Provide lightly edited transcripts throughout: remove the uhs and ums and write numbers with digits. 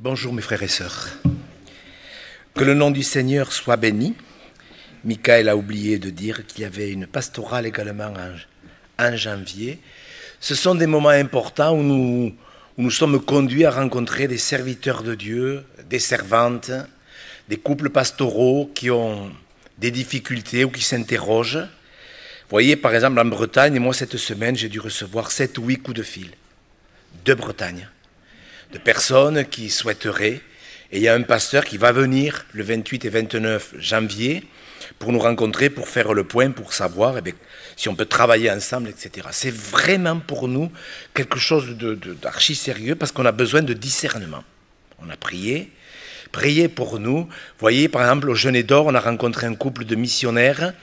Bonjour mes frères et sœurs. Que le nom du Seigneur soit béni. Michael a oublié de dire qu'il y avait une pastorale également en janvier. Ce sont des moments importants où nous sommes conduits à rencontrer des serviteurs de Dieu, des servantes, des couples pastoraux qui ont des difficultés ou qui s'interrogent. Vous voyez, par exemple, en Bretagne, moi cette semaine, j'ai dû recevoir 7 ou 8 coups de fil de Bretagne, de personnes qui souhaiteraient. Et il y a un pasteur qui va venir le 28 et 29 janvier pour nous rencontrer, pour faire le point, pour savoir si on peut travailler ensemble, etc. C'est vraiment pour nous quelque chose d'archi sérieux parce qu'on a besoin de discernement. On a prié pour nous. Vous voyez, par exemple, au Jeûner d'Or, on a rencontré un couple de missionnaires.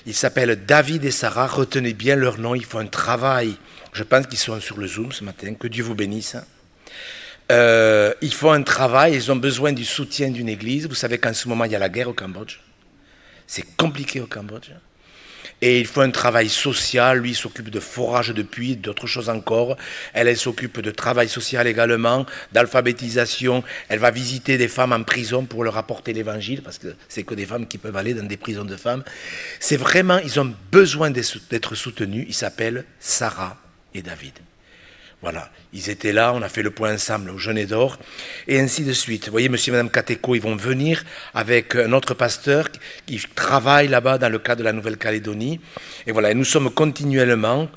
Ils s'appellent David et Sarah. Retenez bien leur nom, ils font un travail. Je pense qu'ils sont sur le Zoom ce matin. Que Dieu vous bénisse. Ils font un travail, ils ont besoin du soutien d'une église. Vous savez qu'en ce moment, il y a la guerre au Cambodge. C'est compliqué au Cambodge. Et il faut un travail social. Lui, il s'occupe de forage de puits, d'autres choses encore. Elle s'occupe de travail social également, d'alphabétisation. Elle va visiter des femmes en prison pour leur apporter l'évangile, parce que c'est que des femmes qui peuvent aller dans des prisons de femmes. C'est vraiment, ils ont besoin d'être soutenus. Ils s'appellent Sarah et David. Voilà, ils étaient là, on a fait le point ensemble au Jeûner d'Or, et ainsi de suite. Vous voyez, monsieur et madame Kateko, ils vont venir avec un autre pasteur qui travaille là-bas dans le cadre de la Nouvelle-Calédonie. Et voilà, et nous sommes continuellement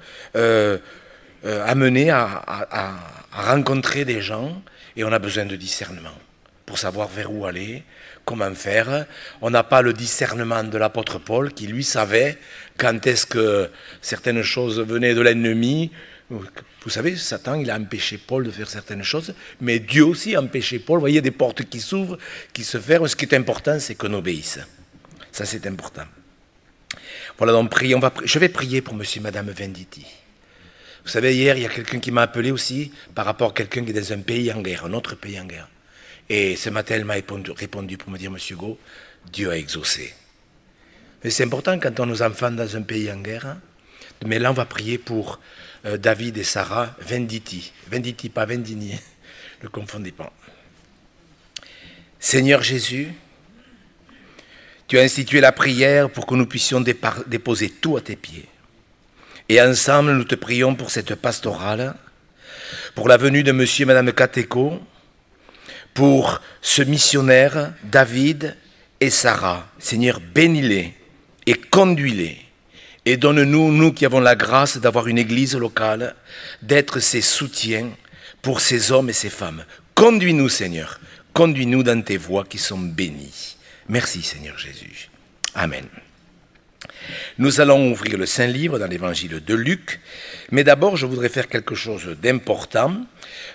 amenés à rencontrer des gens, et on a besoin de discernement pour savoir vers où aller, comment faire. On n'a pas le discernement de l'apôtre Paul, qui lui savait quand est-ce que certaines choses venaient de l'ennemi. Vous savez, Satan, il a empêché Paul de faire certaines choses, mais Dieu aussi a empêché Paul. Vous voyez, des portes qui s'ouvrent, qui se ferment. Ce qui est important, c'est qu'on obéisse. Ça, c'est important. Voilà, donc je vais prier pour monsieur et madame Venditti. Vous savez, hier, il y a quelqu'un qui m'a appelé aussi par rapport à quelqu'un qui est dans un pays en guerre, un autre pays en guerre. Et ce matin, elle m'a répondu pour me dire, monsieur Go, Dieu a exaucé. Mais c'est important quand on a nos enfants dans un pays en guerre. Hein. Mais là, on va prier pour David et Sarah Venditti. Venditti, pas Vendini. Ne confondez pas. Seigneur Jésus, tu as institué la prière pour que nous puissions déposer tout à tes pieds. Et ensemble, nous te prions pour cette pastorale, pour la venue de monsieur et madame Kateko, pour ce missionnaire, David et Sarah. Seigneur, bénis-les et conduis-les. Et donne-nous, nous qui avons la grâce d'avoir une église locale, d'être ses soutiens pour ces hommes et ces femmes. Conduis-nous, Seigneur. Conduis-nous dans tes voies qui sont bénies. Merci, Seigneur Jésus. Amen. Nous allons ouvrir le Saint-Livre dans l'évangile de Luc. Mais d'abord, je voudrais faire quelque chose d'important.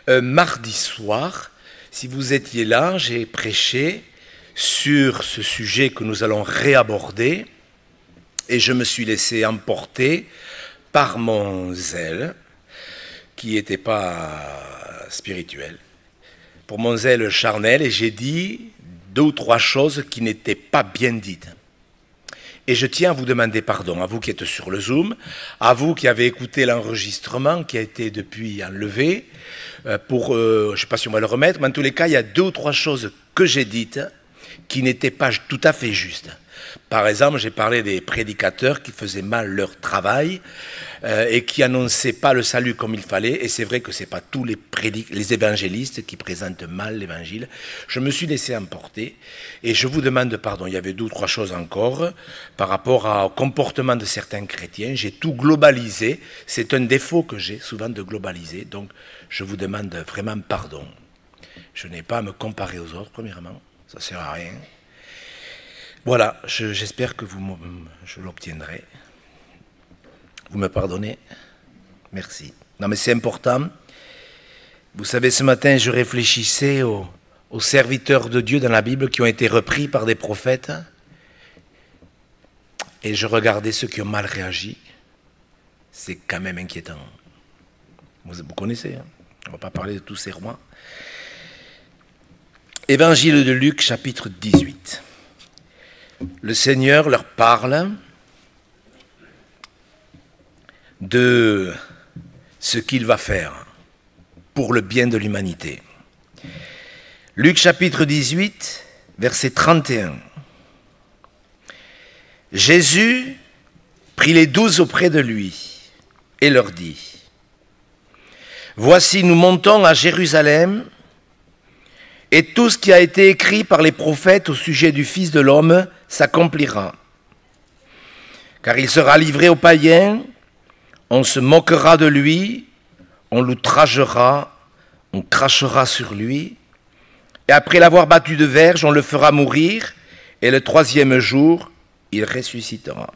Mardi soir, si vous étiez là, j'ai prêché sur ce sujet que nous allons réaborder. Et je me suis laissé emporter par mon zèle, qui n'était pas spirituel, pour mon zèle charnel, et j'ai dit 2 ou 3 choses qui n'étaient pas bien dites. Et je tiens à vous demander pardon, à vous qui êtes sur le Zoom, à vous qui avez écouté l'enregistrement qui a été depuis enlevé, je ne sais pas si on va le remettre, mais en tous les cas, il y a 2 ou 3 choses que j'ai dites qui n'étaient pas tout à fait justes. Par exemple, j'ai parlé des prédicateurs qui faisaient mal leur travail et qui annonçaient pas le salut comme il fallait. Et c'est vrai que ce n'est pas tous les évangélistes qui présentent mal l'évangile. Je me suis laissé emporter et je vous demande pardon. Il y avait 2 ou 3 choses encore par rapport au comportement de certains chrétiens. J'ai tout globalisé. C'est un défaut que j'ai souvent de globaliser. Donc, je vous demande vraiment pardon. Je n'ai pas à me comparer aux autres, premièrement. Ça ne sert à rien. Voilà, j'espère que je l'obtiendrai. Vous me pardonnez? Merci. Non, mais c'est important. Vous savez, ce matin, je réfléchissais aux serviteurs de Dieu dans la Bible qui ont été repris par des prophètes. Et je regardais ceux qui ont mal réagi. C'est quand même inquiétant. Vous connaissez, hein? On ne va pas parler de tous ces rois. Évangile de Luc, chapitre 18. Le Seigneur leur parle de ce qu'il va faire pour le bien de l'humanité. Luc chapitre 18, verset 31. Jésus prit les 12 auprès de lui et leur dit, « Voici, nous montons à Jérusalem, et tout ce qui a été écrit par les prophètes au sujet du Fils de l'homme s'accomplira. Car il sera livré aux païens, on se moquera de lui, on l'outragera, on crachera sur lui, et après l'avoir battu de verge, on le fera mourir, et le 3e jour, il ressuscitera. »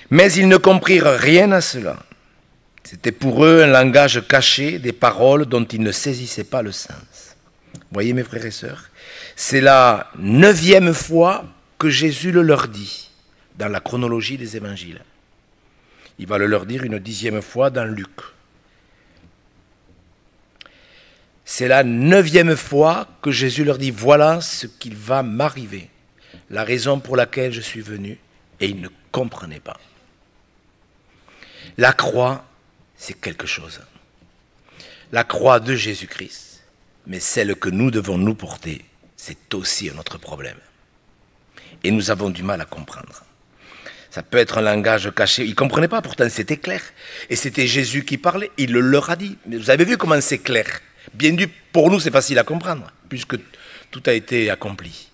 Mais ils ne comprirent rien à cela. C'était pour eux un langage caché, des paroles dont ils ne saisissaient pas le sens. Vous voyez, mes frères et sœurs, c'est la 9e fois que Jésus le leur dit dans la chronologie des évangiles. Il va le leur dire une 10e fois dans Luc. C'est la 9e fois que Jésus leur dit, voilà ce qu'il va m'arriver, la raison pour laquelle je suis venu, et ils ne comprenaient pas. La croix, c'est quelque chose. La croix de Jésus-Christ, mais celle que nous devons nous porter, c'est aussi un autre problème. Et nous avons du mal à comprendre. Ça peut être un langage caché. Ils ne comprenaient pas, pourtant c'était clair. Et c'était Jésus qui parlait, il le leur a dit. Mais vous avez vu comment c'est clair. Bien dit, pour nous c'est facile à comprendre, puisque tout a été accompli.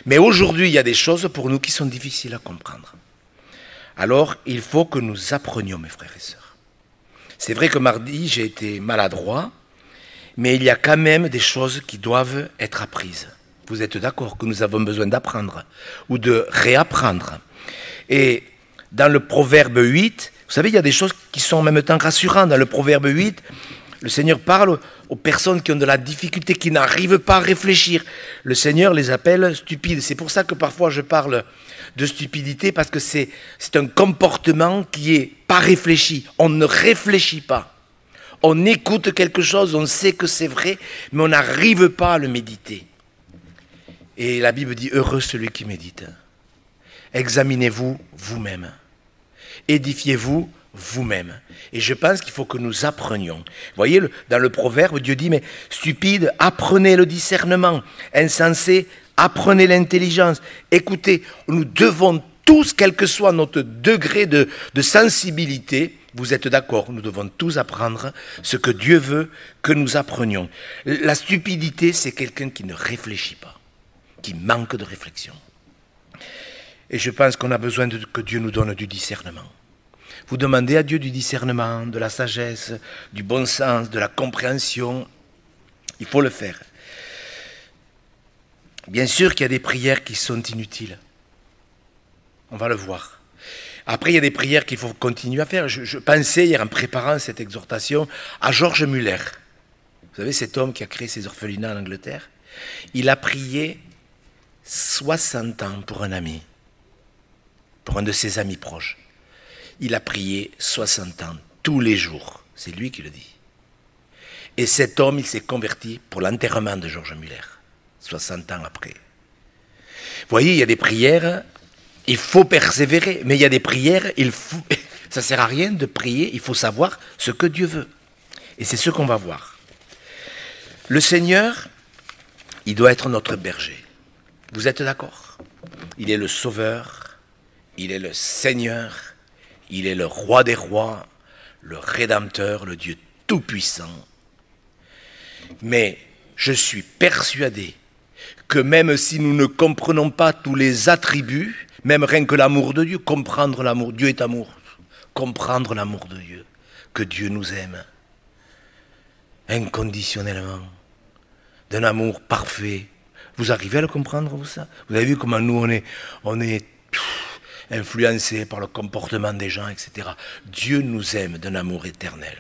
Mais aujourd'hui, il y a des choses pour nous qui sont difficiles à comprendre. Alors, il faut que nous apprenions, mes frères et sœurs. C'est vrai que mardi, j'ai été maladroit, mais il y a quand même des choses qui doivent être apprises. Vous êtes d'accord que nous avons besoin d'apprendre ou de réapprendre. Et dans le Proverbe 8, vous savez, il y a des choses qui sont en même temps rassurantes. Dans le Proverbe 8, le Seigneur parle aux personnes qui ont de la difficulté, qui n'arrivent pas à réfléchir. Le Seigneur les appelle stupides. C'est pour ça que parfois je parle de stupidité, parce que c'est un comportement qui n'est pas réfléchi. On ne réfléchit pas. On écoute quelque chose, on sait que c'est vrai, mais on n'arrive pas à le méditer. Et la Bible dit, heureux celui qui médite. Examinez-vous vous-même. Édifiez-vous vous-même. Et je pense qu'il faut que nous apprenions. Vous voyez, dans le proverbe, Dieu dit, mais stupide, apprenez le discernement. Insensé, apprenez l'intelligence. Écoutez, nous devons tous, quel que soit notre degré de sensibilité, vous êtes d'accord, nous devons tous apprendre ce que Dieu veut que nous apprenions. La stupidité, c'est quelqu'un qui ne réfléchit pas, qui manque de réflexion. Et je pense qu'on a besoin que Dieu nous donne du discernement. Vous demandez à Dieu du discernement, de la sagesse, du bon sens, de la compréhension. Il faut le faire. Bien sûr qu'il y a des prières qui sont inutiles. On va le voir. Après, il y a des prières qu'il faut continuer à faire. Je pensais hier, en préparant cette exhortation, à George Muller. Vous savez, cet homme qui a créé ces orphelinats en Angleterre. Il a prié 60 ans pour un ami, pour un de ses amis proches. Il a prié 60 ans, tous les jours. C'est lui qui le dit. Et cet homme, il s'est converti pour l'enterrement de George Muller, 60 ans après. Vous voyez, il y a des prières, il faut persévérer, mais il y a des prières, ça ne sert à rien de prier, il faut savoir ce que Dieu veut. Et c'est ce qu'on va voir. Le Seigneur, il doit être notre berger. Vous êtes d'accord? Il est le Sauveur, il est le Seigneur, il est le Roi des rois, le Rédempteur, le Dieu Tout-Puissant. Mais je suis persuadé que même si nous ne comprenons pas tous les attributs, même rien que l'amour de Dieu, comprendre l'amour, Dieu est amour, comprendre l'amour de Dieu, que Dieu nous aime inconditionnellement, d'un amour parfait. Vous arrivez à le comprendre, vous, ça? Vous avez vu comment nous, on est influencés par le comportement des gens, etc. Dieu nous aime d'un amour éternel.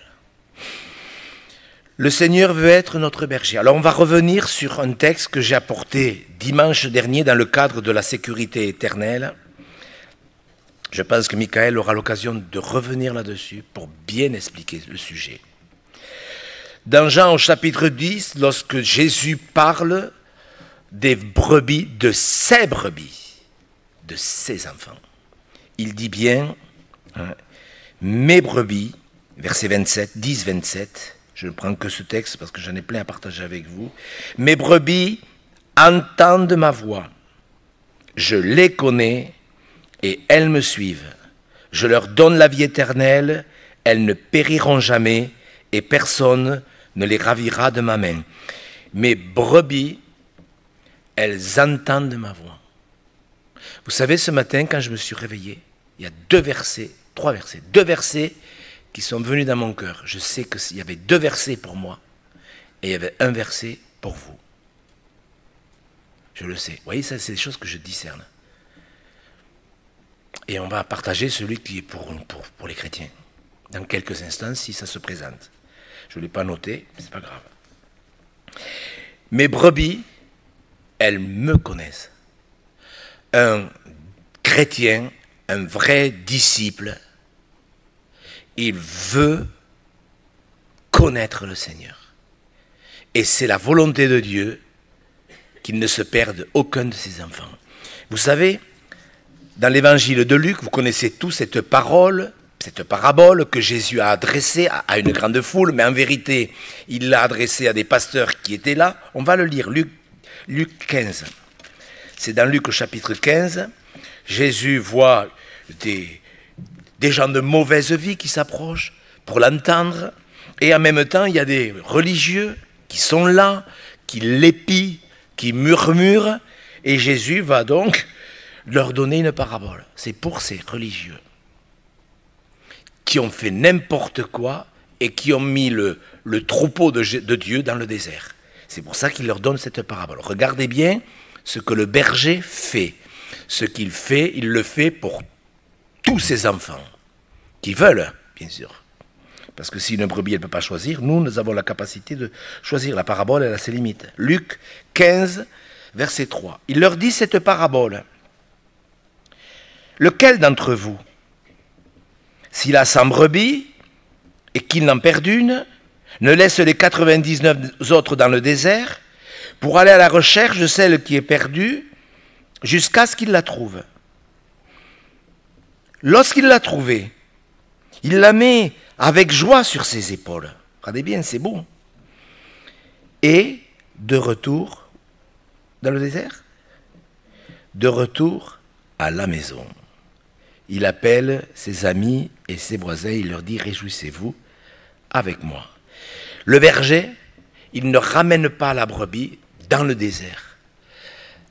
Le Seigneur veut être notre berger. Alors on va revenir sur un texte que j'ai apporté dimanche dernier dans le cadre de la sécurité éternelle. Je pense que Michael aura l'occasion de revenir là-dessus pour bien expliquer le sujet. Dans Jean au chapitre 10, lorsque Jésus parle des brebis, de ses enfants, il dit bien, mes brebis, verset 27, 10, 27, Je ne prends que ce texte parce que j'en ai plein à partager avec vous. Mes brebis entendent ma voix. Je les connais et elles me suivent. Je leur donne la vie éternelle, elles ne périront jamais et personne ne les ravira de ma main. Mes brebis, elles entendent ma voix. Vous savez, ce matin, quand je me suis réveillé, il y a deux versets qui sont venus dans mon cœur. Je sais qu'il y avait deux versets pour moi et il y avait un verset pour vous. Je le sais. Vous voyez, ça, c'est des choses que je discerne. Et on va partager celui qui est pour les chrétiens. Dans quelques instants, si ça se présente. Je ne l'ai pas noté, mais ce n'est pas grave. Mes brebis, elles me connaissent. Un chrétien, un vrai disciple, il veut connaître le Seigneur. Et c'est la volonté de Dieu qu'il ne se perde aucun de ses enfants. Vous savez, dans l'évangile de Luc, vous connaissez tous cette parabole que Jésus a adressée à une grande foule, mais en vérité, il l'a adressée à des pasteurs qui étaient là. On va le lire, Luc 15. C'est dans Luc au chapitre 15. Jésus voit des gens de mauvaise vie qui s'approchent pour l'entendre. Et en même temps, il y a des religieux qui sont là, qui l'épient, qui murmurent. Et Jésus va donc leur donner une parabole. C'est pour ces religieux qui ont fait n'importe quoi et qui ont mis le troupeau de Dieu dans le désert. C'est pour ça qu'il leur donne cette parabole. Regardez bien ce que le berger fait. Ce qu'il fait, il le fait pour tous ses enfants, qui veulent, bien sûr. Parce que si une brebis, elle ne peut pas choisir, nous avons la capacité de choisir. La parabole, elle a ses limites. Luc 15, verset 3. Il leur dit cette parabole. Lequel d'entre vous, s'il a 100 brebis et qu'il n'en perd une, ne laisse les 99 autres dans le désert pour aller à la recherche de celle qui est perdue jusqu'à ce qu'il la trouve. Lorsqu'il l'a trouvée, il la met avec joie sur ses épaules. Regardez bien, c'est beau. Et de retour dans le désert, de retour à la maison. Il appelle ses amis et ses voisins, il leur dit « Réjouissez-vous avec moi ». Le berger, il ne ramène pas la brebis dans le désert.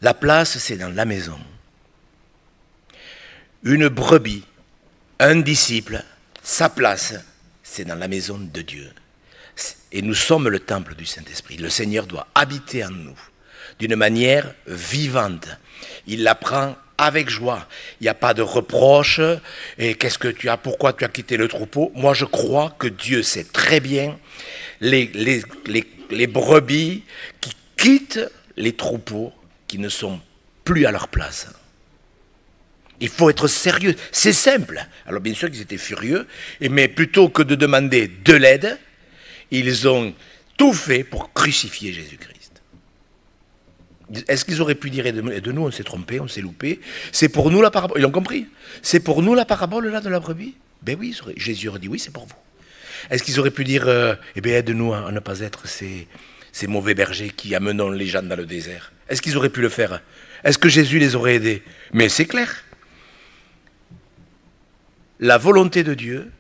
La place, c'est dans la maison. Une brebis, un disciple, sa place, c'est dans la maison de Dieu. Et nous sommes le temple du Saint-Esprit. Le Seigneur doit habiter en nous d'une manière vivante. Il la prend avec joie. Il n'y a pas de reproche. Et qu'est-ce que tu as? Pourquoi tu as quitté le troupeau? Moi, je crois que Dieu sait très bien les brebis qui quittent les troupeaux qui ne sont plus à leur place. Il faut être sérieux. C'est simple. Alors bien sûr qu'ils étaient furieux, mais plutôt que de demander de l'aide, ils ont tout fait pour crucifier Jésus-Christ. Est-ce qu'ils auraient pu dire de nous, on s'est trompé, on s'est loupé? C'est pour nous la parabole. Ils ont compris? C'est pour nous la parabole là de la brebis? Ben oui, Jésus aurait dit oui, c'est pour vous. Est-ce qu'ils auraient pu dire aide-nous à ne pas être ces mauvais bergers qui amenons les gens dans le désert? Est-ce qu'ils auraient pu le faire? Est-ce que Jésus les aurait aidés? Mais c'est clair. La volonté de Dieu,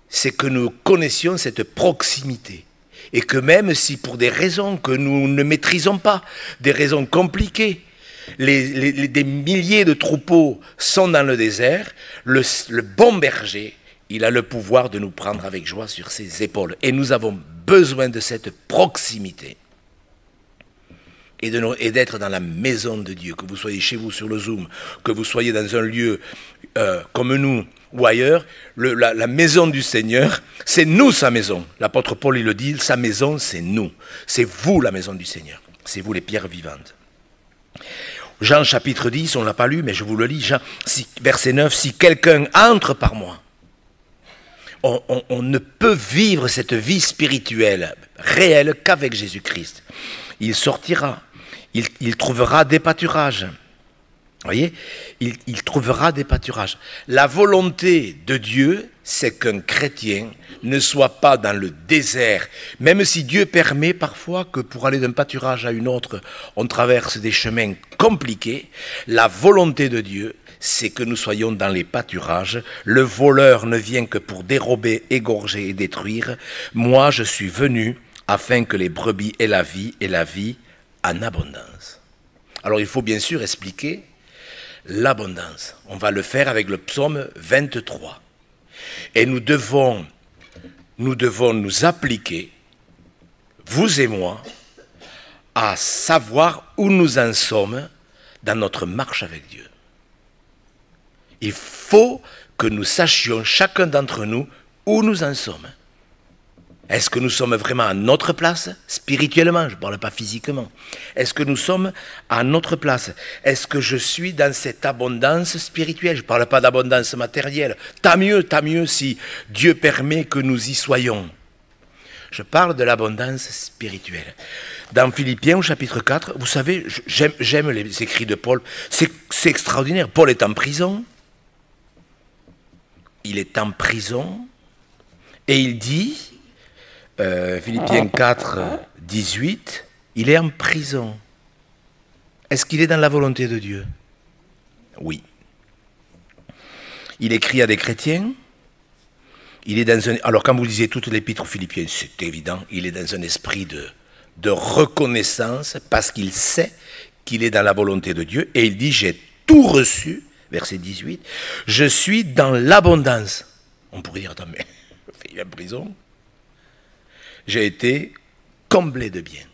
c'est que nous connaissions cette proximité. Et que même si pour des raisons que nous ne maîtrisons pas, des raisons compliquées, des milliers de troupeaux sont dans le désert, le bon berger, il a le pouvoir de nous prendre avec joie sur ses épaules. Et nous avons besoin de cette proximité. Et d'être dans la maison de Dieu, que vous soyez chez vous sur le Zoom, que vous soyez dans un lieu comme nous ou ailleurs, la maison du Seigneur, c'est nous sa maison. L'apôtre Paul, il le dit, sa maison, c'est nous. C'est vous la maison du Seigneur. C'est vous les pierres vivantes. Jean chapitre 10, on ne l'a pas lu, mais je vous le lis. Jean, verset 9, si quelqu'un entre par moi, on ne peut vivre cette vie spirituelle réelle qu'avec Jésus-Christ. Il sortira, il trouvera des pâturages. Vous voyez, il trouvera des pâturages. La volonté de Dieu, c'est qu'un chrétien ne soit pas dans le désert, même si Dieu permet parfois que pour aller d'un pâturage à une autre, on traverse des chemins compliqués. La volonté de Dieu, c'est que nous soyons dans les pâturages. Le voleur ne vient que pour dérober, égorger et détruire. Moi, je suis venu afin que les brebis aient la vie et la vie en abondance. Alors il faut bien sûr expliquer l'abondance. On va le faire avec le psaume 23. Et nous devons nous appliquer, vous et moi, à savoir où nous en sommes dans notre marche avec Dieu. Il faut que nous sachions, chacun d'entre nous, où nous en sommes. Est-ce que nous sommes vraiment à notre place, spirituellement? Je ne parle pas physiquement. Est-ce que nous sommes à notre place? Est-ce que je suis dans cette abondance spirituelle? Je ne parle pas d'abondance matérielle. Tant mieux si Dieu permet que nous y soyons. Je parle de l'abondance spirituelle. Dans Philippiens au chapitre 4, vous savez, j'aime les écrits de Paul. C'est extraordinaire. Paul est en prison. Il est en prison. Et il dit... Philippiens 4, 18, il est en prison. Est-ce qu'il est dans la volonté de Dieu? Oui. Il écrit à des chrétiens. Il est dans un... Alors quand vous lisez toute l'épître aux Philippiens, c'est évident, il est dans un esprit de reconnaissance parce qu'il sait qu'il est dans la volonté de Dieu. Et il dit, j'ai tout reçu, verset 18, je suis dans l'abondance. On pourrait dire, attends, mais il est en prison. J'ai été comblé de biens.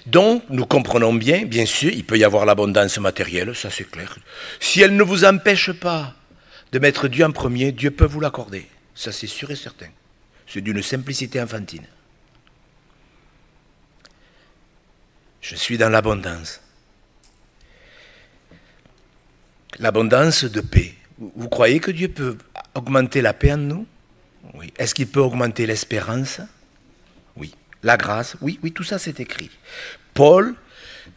Donc, nous comprenons bien sûr, il peut y avoir l'abondance matérielle, ça c'est clair. Si elle ne vous empêche pas de mettre Dieu en premier, Dieu peut vous l'accorder. Ça c'est sûr et certain. C'est d'une simplicité enfantine. Je suis dans l'abondance. L'abondance de paix. Vous croyez que Dieu peut augmenter la paix en nous? Oui. Est-ce qu'il peut augmenter l'espérance? Oui. La grâce? Oui, tout ça c'est écrit. Paul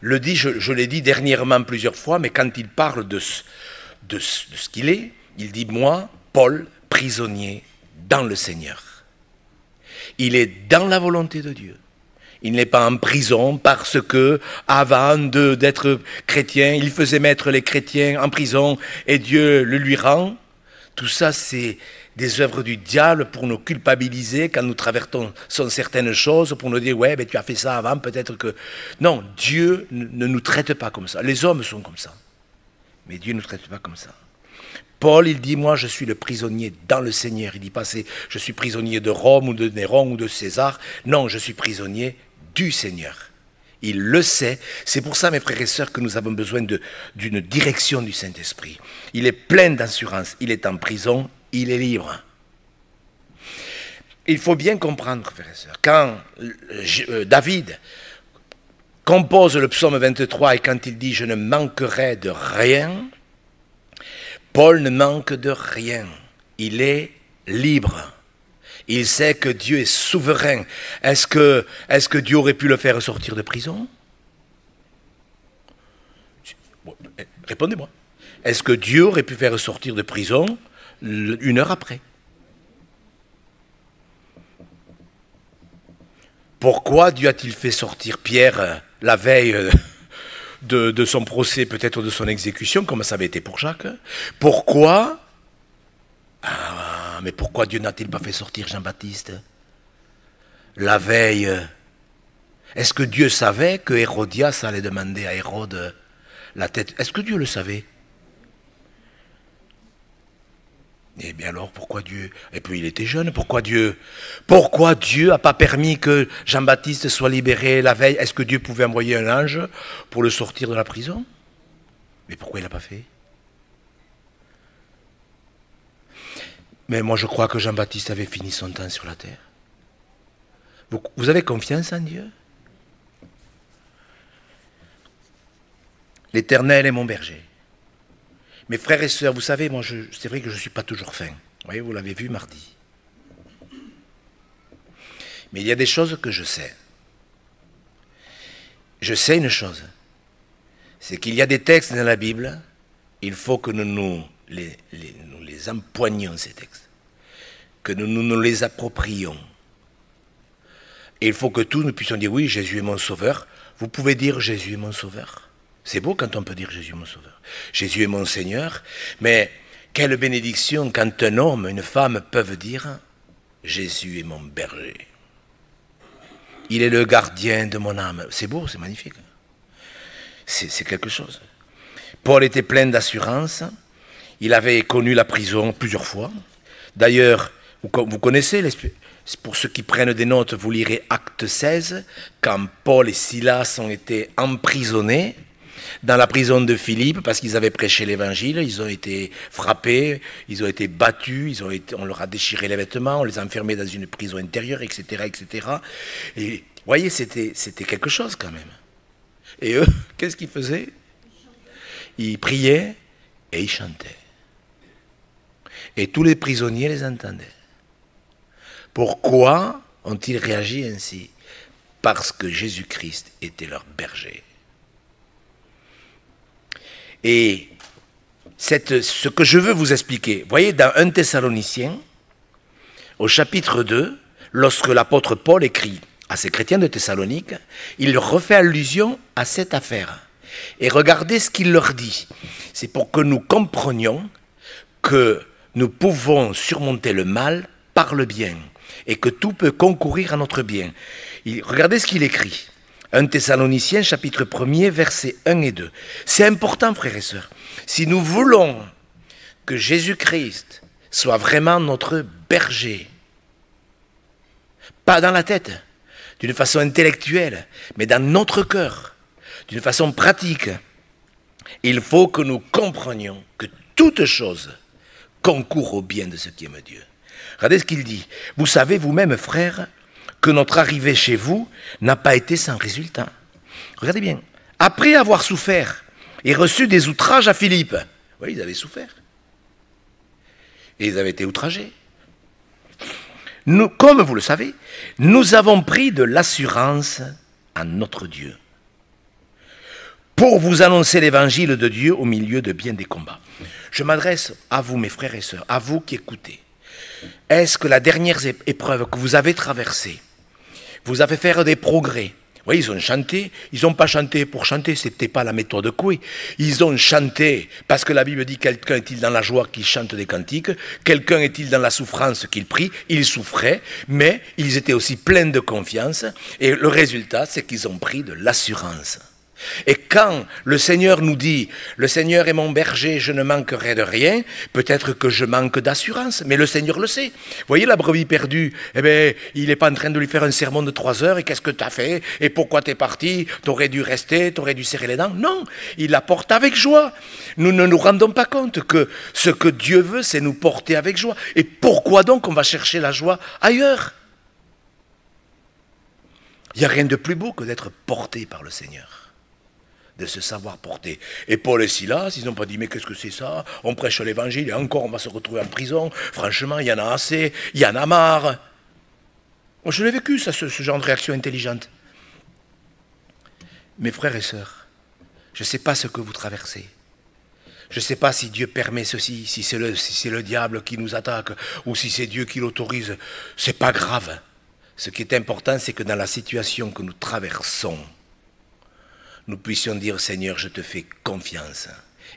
le dit, je l'ai dit dernièrement plusieurs fois, mais quand il parle de ce qu'il est, il dit, moi, Paul, prisonnier dans le Seigneur. Il est dans la volonté de Dieu. Il n'est pas en prison parce que, avant d'être chrétien, il faisait mettre les chrétiens en prison et Dieu le lui rend. Tout ça, c'est des œuvres du diable pour nous culpabiliser quand nous traversons certaines choses, pour nous dire, ouais, mais tu as fait ça avant, peut-être que... Non, Dieu ne nous traite pas comme ça. Les hommes sont comme ça. Mais Dieu ne nous traite pas comme ça. Paul, il dit, moi, je suis le prisonnier dans le Seigneur. Il dit pas, je suis prisonnier de Rome ou de Néron ou de César. Non, je suis prisonnier du Seigneur. Il le sait. C'est pour ça, mes frères et sœurs, que nous avons besoin d'une direction du Saint-Esprit. Il est plein d'assurance. Il est en prison. Il est libre. Il faut bien comprendre, frères et sœurs, quand David compose le psaume 23 et quand il dit « Je ne manquerai de rien », Paul ne manque de rien. Il est libre. Il sait que Dieu est souverain. Est-ce que Dieu aurait pu le faire sortir de prison? Répondez-moi. Est-ce que Dieu aurait pu faire sortir de prison 1 heure après? Pourquoi Dieu a-t-il fait sortir Pierre la veille de son procès, peut-être de son exécution, comme ça avait été pour Jacques? Pourquoi? Mais pourquoi Dieu n'a-t-il pas fait sortir Jean-Baptiste la veille? Est-ce que Dieu savait que Hérodias allait demander à Hérode la tête? Est-ce que Dieu le savait? Eh bien alors, pourquoi Dieu... Et puis il était jeune, pourquoi Dieu n'a pas permis que Jean-Baptiste soit libéré la veille? Est-ce que Dieu pouvait envoyer un ange pour le sortir de la prison? Mais pourquoi il n'a pas fait? Mais moi je crois que Jean-Baptiste avait fini son temps sur la terre. Vous avez confiance en Dieu? L'Éternel est mon berger. Mes frères et sœurs, vous savez, moi, c'est vrai que je ne suis pas toujours fin. Vous voyez, vous l'avez vu mardi. Mais il y a des choses que je sais. Je sais une chose. C'est qu'il y a des textes dans la Bible, il faut que nous nous nous les empoignions, ces textes, que nous nous les approprions. Et il faut que tous nous puissions dire, oui, Jésus est mon sauveur. Vous pouvez dire, Jésus est mon sauveur. C'est beau quand on peut dire, Jésus est mon sauveur. Jésus est mon Seigneur. Mais quelle bénédiction quand un homme, une femme peuvent dire, Jésus est mon berger. Il est le gardien de mon âme. C'est beau, c'est magnifique. C'est quelque chose. Paul était plein d'assurance. Il avait connu la prison plusieurs fois. D'ailleurs, vous connaissez, pour ceux qui prennent des notes, vous lirez Acte 16, quand Paul et Silas ont été emprisonnés dans la prison de Philippe parce qu'ils avaient prêché l'évangile. Ils ont été frappés, ils ont été battus, on leur a déchiré les vêtements, on les a enfermés dans une prison intérieure, etc. etc. Et vous voyez, c'était quelque chose quand même. Et eux, qu'est-ce qu'ils faisaient? Ils priaient et ils chantaient. Et tous les prisonniers les entendaient. Pourquoi ont-ils réagi ainsi? Parce que Jésus-Christ était leur berger. Et ce que je veux vous expliquer, vous voyez, dans 1 Thessaloniciens, au chapitre 2, lorsque l'apôtre Paul écrit à ces chrétiens de Thessalonique, il refait allusion à cette affaire. Et regardez ce qu'il leur dit. C'est pour que nous comprenions que nous pouvons surmonter le mal par le bien et que tout peut concourir à notre bien. Regardez ce qu'il écrit. 1 Thessaloniciens, chapitre 1er, versets 1 et 2. C'est important, frères et sœurs. Si nous voulons que Jésus-Christ soit vraiment notre berger, pas dans la tête, d'une façon intellectuelle, mais dans notre cœur, d'une façon pratique, il faut que nous comprenions que toute chose concourt au bien de ceux qui aiment Dieu. Regardez ce qu'il dit. Vous savez vous-même, frères, que notre arrivée chez vous n'a pas été sans résultat. Regardez bien. Après avoir souffert et reçu des outrages à Philippe, oui, ils avaient souffert. Et ils avaient été outragés. Nous, comme vous le savez, nous avons pris de l'assurance à notre Dieu pour vous annoncer l'évangile de Dieu au milieu de bien des combats. Je m'adresse à vous, mes frères et sœurs, à vous qui écoutez. Est-ce que la dernière épreuve que vous avez traversée vous a fait faire des progrès? Oui, ils ont chanté, ils n'ont pas chanté pour chanter, ce n'était pas la méthode Coué. Ils ont chanté parce que la Bible dit, quelqu'un est-il dans la joie qu'il chante des cantiques, quelqu'un est-il dans la souffrance qu'il prie, ils souffraient, mais ils étaient aussi pleins de confiance, et le résultat, c'est qu'ils ont pris de l'assurance. Et quand le Seigneur nous dit « Le Seigneur est mon berger, je ne manquerai de rien », peut-être que je manque d'assurance, mais le Seigneur le sait. Vous voyez la brebis perdue, eh bien, il n'est pas en train de lui faire un sermon de 3 heures, et qu'est-ce que tu as fait? Et pourquoi tu es parti? Tu aurais dû rester, tu aurais dû serrer les dents. Non, il la porte avec joie. Nous ne nous rendons pas compte que ce que Dieu veut, c'est nous porter avec joie. Et pourquoi donc on va chercher la joie ailleurs? Il n'y a rien de plus beau que d'être porté par le Seigneur, de se savoir porter. Et Paul et Silas, ils n'ont pas dit, mais qu'est-ce que c'est ça? On prêche l'évangile et encore on va se retrouver en prison. Franchement, il y en a assez, il y en a marre. Moi, je l'ai vécu, ça, ce genre de réaction intelligente. Mes frères et sœurs, je ne sais pas ce que vous traversez. Je ne sais pas si Dieu permet ceci, si c'est le diable qui nous attaque, ou si c'est Dieu qui l'autorise. Ce n'est pas grave. Ce qui est important, c'est que dans la situation que nous traversons, nous puissions dire, Seigneur, je te fais confiance.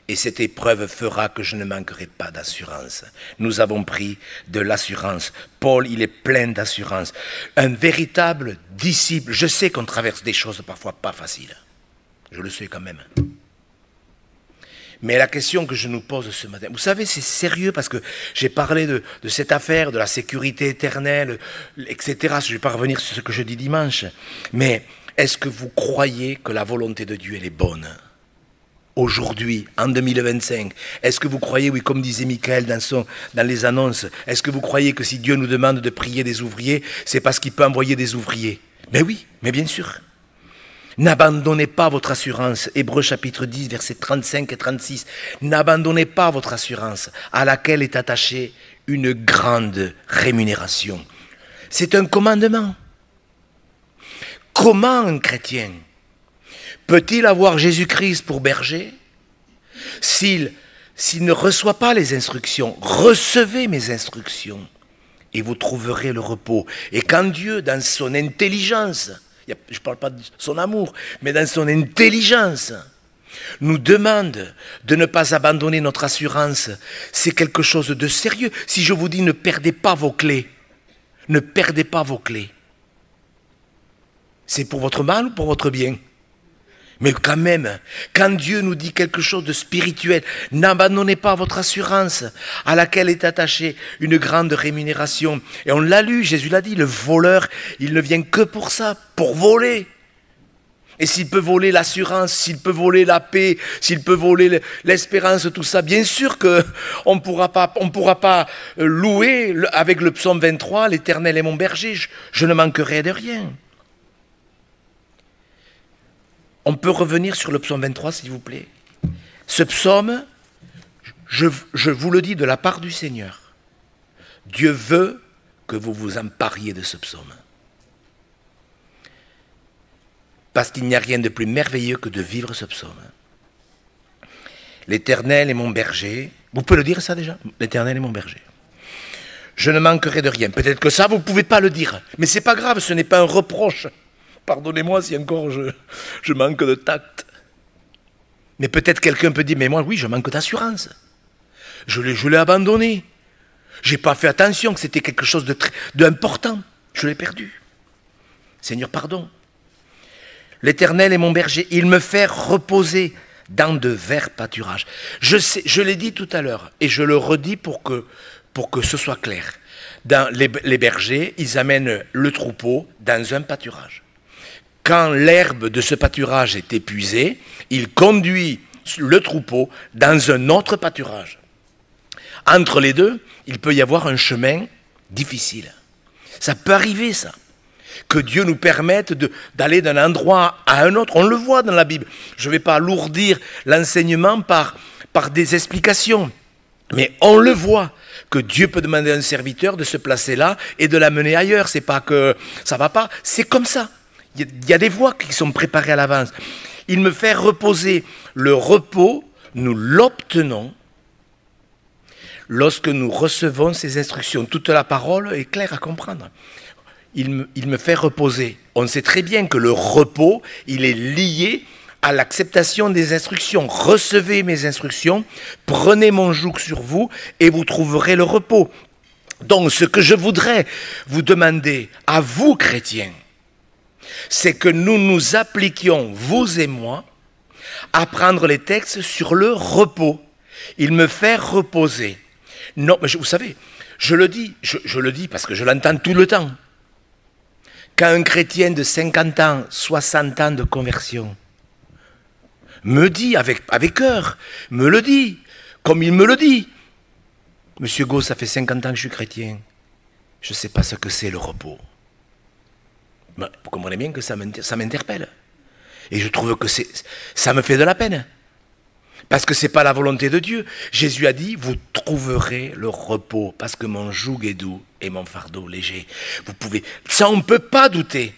Et cette épreuve fera que je ne manquerai pas d'assurance. Nous avons pris de l'assurance. Paul, il est plein d'assurance. Un véritable disciple. Je sais qu'on traverse des choses parfois pas faciles. Je le sais quand même. Mais la question que je nous pose ce matin, vous savez, c'est sérieux parce que j'ai parlé de cette affaire, de la sécurité éternelle, etc. Je ne vais pas revenir sur ce que je dis dimanche. Mais est-ce que vous croyez que la volonté de Dieu, elle est bonne? Aujourd'hui, en 2025, est-ce que vous croyez, oui, comme disait Michael dans les annonces, est-ce que vous croyez que si Dieu nous demande de prier des ouvriers, c'est parce qu'il peut envoyer des ouvriers? Mais oui, mais bien sûr. N'abandonnez pas votre assurance. Hébreux chapitre 10, versets 35 et 36. N'abandonnez pas votre assurance à laquelle est attachée une grande rémunération. C'est un commandement. Comment un chrétien peut-il avoir Jésus-Christ pour berger s'il s'il ne reçoit pas les instructions, recevez mes instructions et vous trouverez le repos. Et quand Dieu, dans son intelligence, je ne parle pas de son amour, mais dans son intelligence, nous demande de ne pas abandonner notre assurance, c'est quelque chose de sérieux. Si je vous dis ne perdez pas vos clés, ne perdez pas vos clés, c'est pour votre mal ou pour votre bien? Mais quand même, quand Dieu nous dit quelque chose de spirituel, n'abandonnez pas votre assurance à laquelle est attachée une grande rémunération. Et on l'a lu, Jésus l'a dit, le voleur, il ne vient que pour ça, pour voler. Et s'il peut voler l'assurance, s'il peut voler la paix, s'il peut voler l'espérance, tout ça, bien sûr qu'on ne pourra pas louer avec le psaume 23, l'Éternel est mon berger, je ne manquerai de rien. On peut revenir sur le psaume 23, s'il vous plaît. Ce psaume, je vous le dis de la part du Seigneur. Dieu veut que vous vous empariez de ce psaume. Parce qu'il n'y a rien de plus merveilleux que de vivre ce psaume. L'Éternel est mon berger. Vous pouvez le dire ça déjà? L'Éternel est mon berger. Je ne manquerai de rien. Peut-être que ça, vous ne pouvez pas le dire. Mais ce n'est pas grave, ce n'est pas un reproche. Pardonnez-moi si encore je manque de tact. Mais peut-être quelqu'un peut dire, mais moi, oui, je manque d'assurance. Je l'ai abandonné. Je n'ai pas fait attention que c'était quelque chose d'important. Je l'ai perdu. Seigneur, pardon. L'Éternel est mon berger. Il me fait reposer dans de verts pâturages. Je l'ai dit tout à l'heure, et je le redis pour que ce soit clair. Dans les bergers, ils amènent le troupeau dans un pâturage. Quand l'herbe de ce pâturage est épuisée, il conduit le troupeau dans un autre pâturage. Entre les deux, il peut y avoir un chemin difficile. Ça peut arriver, ça. Que Dieu nous permette d'aller d'un endroit à un autre. On le voit dans la Bible. Je ne vais pas alourdir l'enseignement par des explications. Mais on le voit, que Dieu peut demander à un serviteur de se placer là et de l'amener ailleurs. C'est pas que ça ne va pas, c'est comme ça. Il y a des voies qui sont préparées à l'avance. Il me fait reposer. Le repos, nous l'obtenons lorsque nous recevons ses instructions. Toute la parole est claire à comprendre. Il me fait reposer. On sait très bien que le repos, il est lié à l'acceptation des instructions. Recevez mes instructions, prenez mon joug sur vous et vous trouverez le repos. Donc ce que je voudrais vous demander à vous, chrétiens, c'est que nous nous appliquions, vous et moi, à prendre les textes sur le repos. Il me fait reposer. Non, mais vous savez, je le dis parce que je l'entends tout le temps. Quand un chrétien de 50 ans, 60 ans de conversion me dit, avec cœur, me le dit, comme il me le dit, Monsieur Gau, ça fait 50 ans que je suis chrétien, je ne sais pas ce que c'est le repos. Ben, vous comprenez bien que ça m'interpelle. Et je trouve que ça me fait de la peine. Parce que ce n'est pas la volonté de Dieu. Jésus a dit, vous trouverez le repos, parce que mon joug est doux et mon fardeau léger. Ça on ne peut pas douter.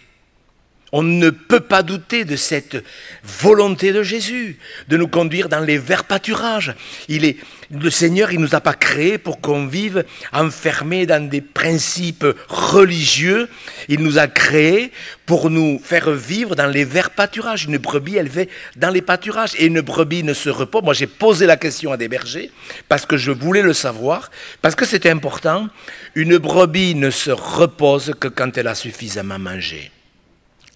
On ne peut pas douter de cette volonté de Jésus, de nous conduire dans les verts pâturages. Le Seigneur, il ne nous a pas créés pour qu'on vive enfermés dans des principes religieux. Il nous a créés pour nous faire vivre dans les verts pâturages. Une brebis, elle vit dans les pâturages. Et une brebis ne se repose. Moi, j'ai posé la question à des bergers parce que je voulais le savoir, parce que c'était important. Une brebis ne se repose que quand elle a suffisamment mangé.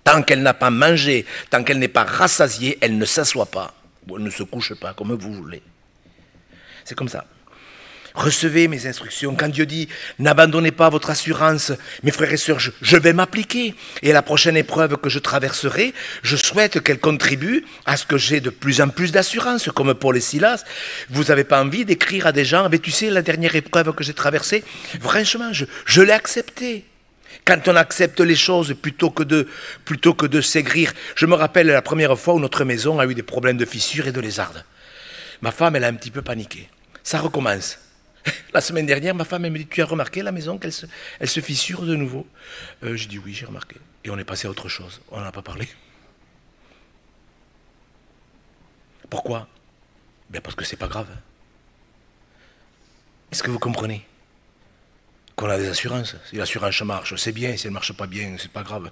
Tant qu'elle n'a pas mangé, tant qu'elle n'est pas rassasiée, elle ne s'assoit pas, ou elle ne se couche pas, comme vous voulez. C'est comme ça. Recevez mes instructions. Quand Dieu dit, n'abandonnez pas votre assurance, mes frères et sœurs, je vais m'appliquer. Et à la prochaine épreuve que je traverserai, je souhaite qu'elle contribue à ce que j'ai de plus en plus d'assurance, comme Paul et Silas. Vous n'avez pas envie d'écrire à des gens, mais tu sais, la dernière épreuve que j'ai traversée, franchement, je l'ai acceptée. Quand on accepte les choses plutôt que de s'aigrir. Je me rappelle la première fois où notre maison a eu des problèmes de fissures et de lézardes. Ma femme, elle a un petit peu paniqué. Ça recommence. La semaine dernière, ma femme, elle me dit, tu as remarqué la maison qu'elle se fissure de nouveau? J'ai dit oui, j'ai remarqué. Et on est passé à autre chose. On n'en a pas parlé. Pourquoi? Ben parce que c'est pas grave. Est-ce que vous comprenez qu'on a des assurances? Si l'assurance marche, c'est bien. Si elle ne marche pas bien, c'est pas grave.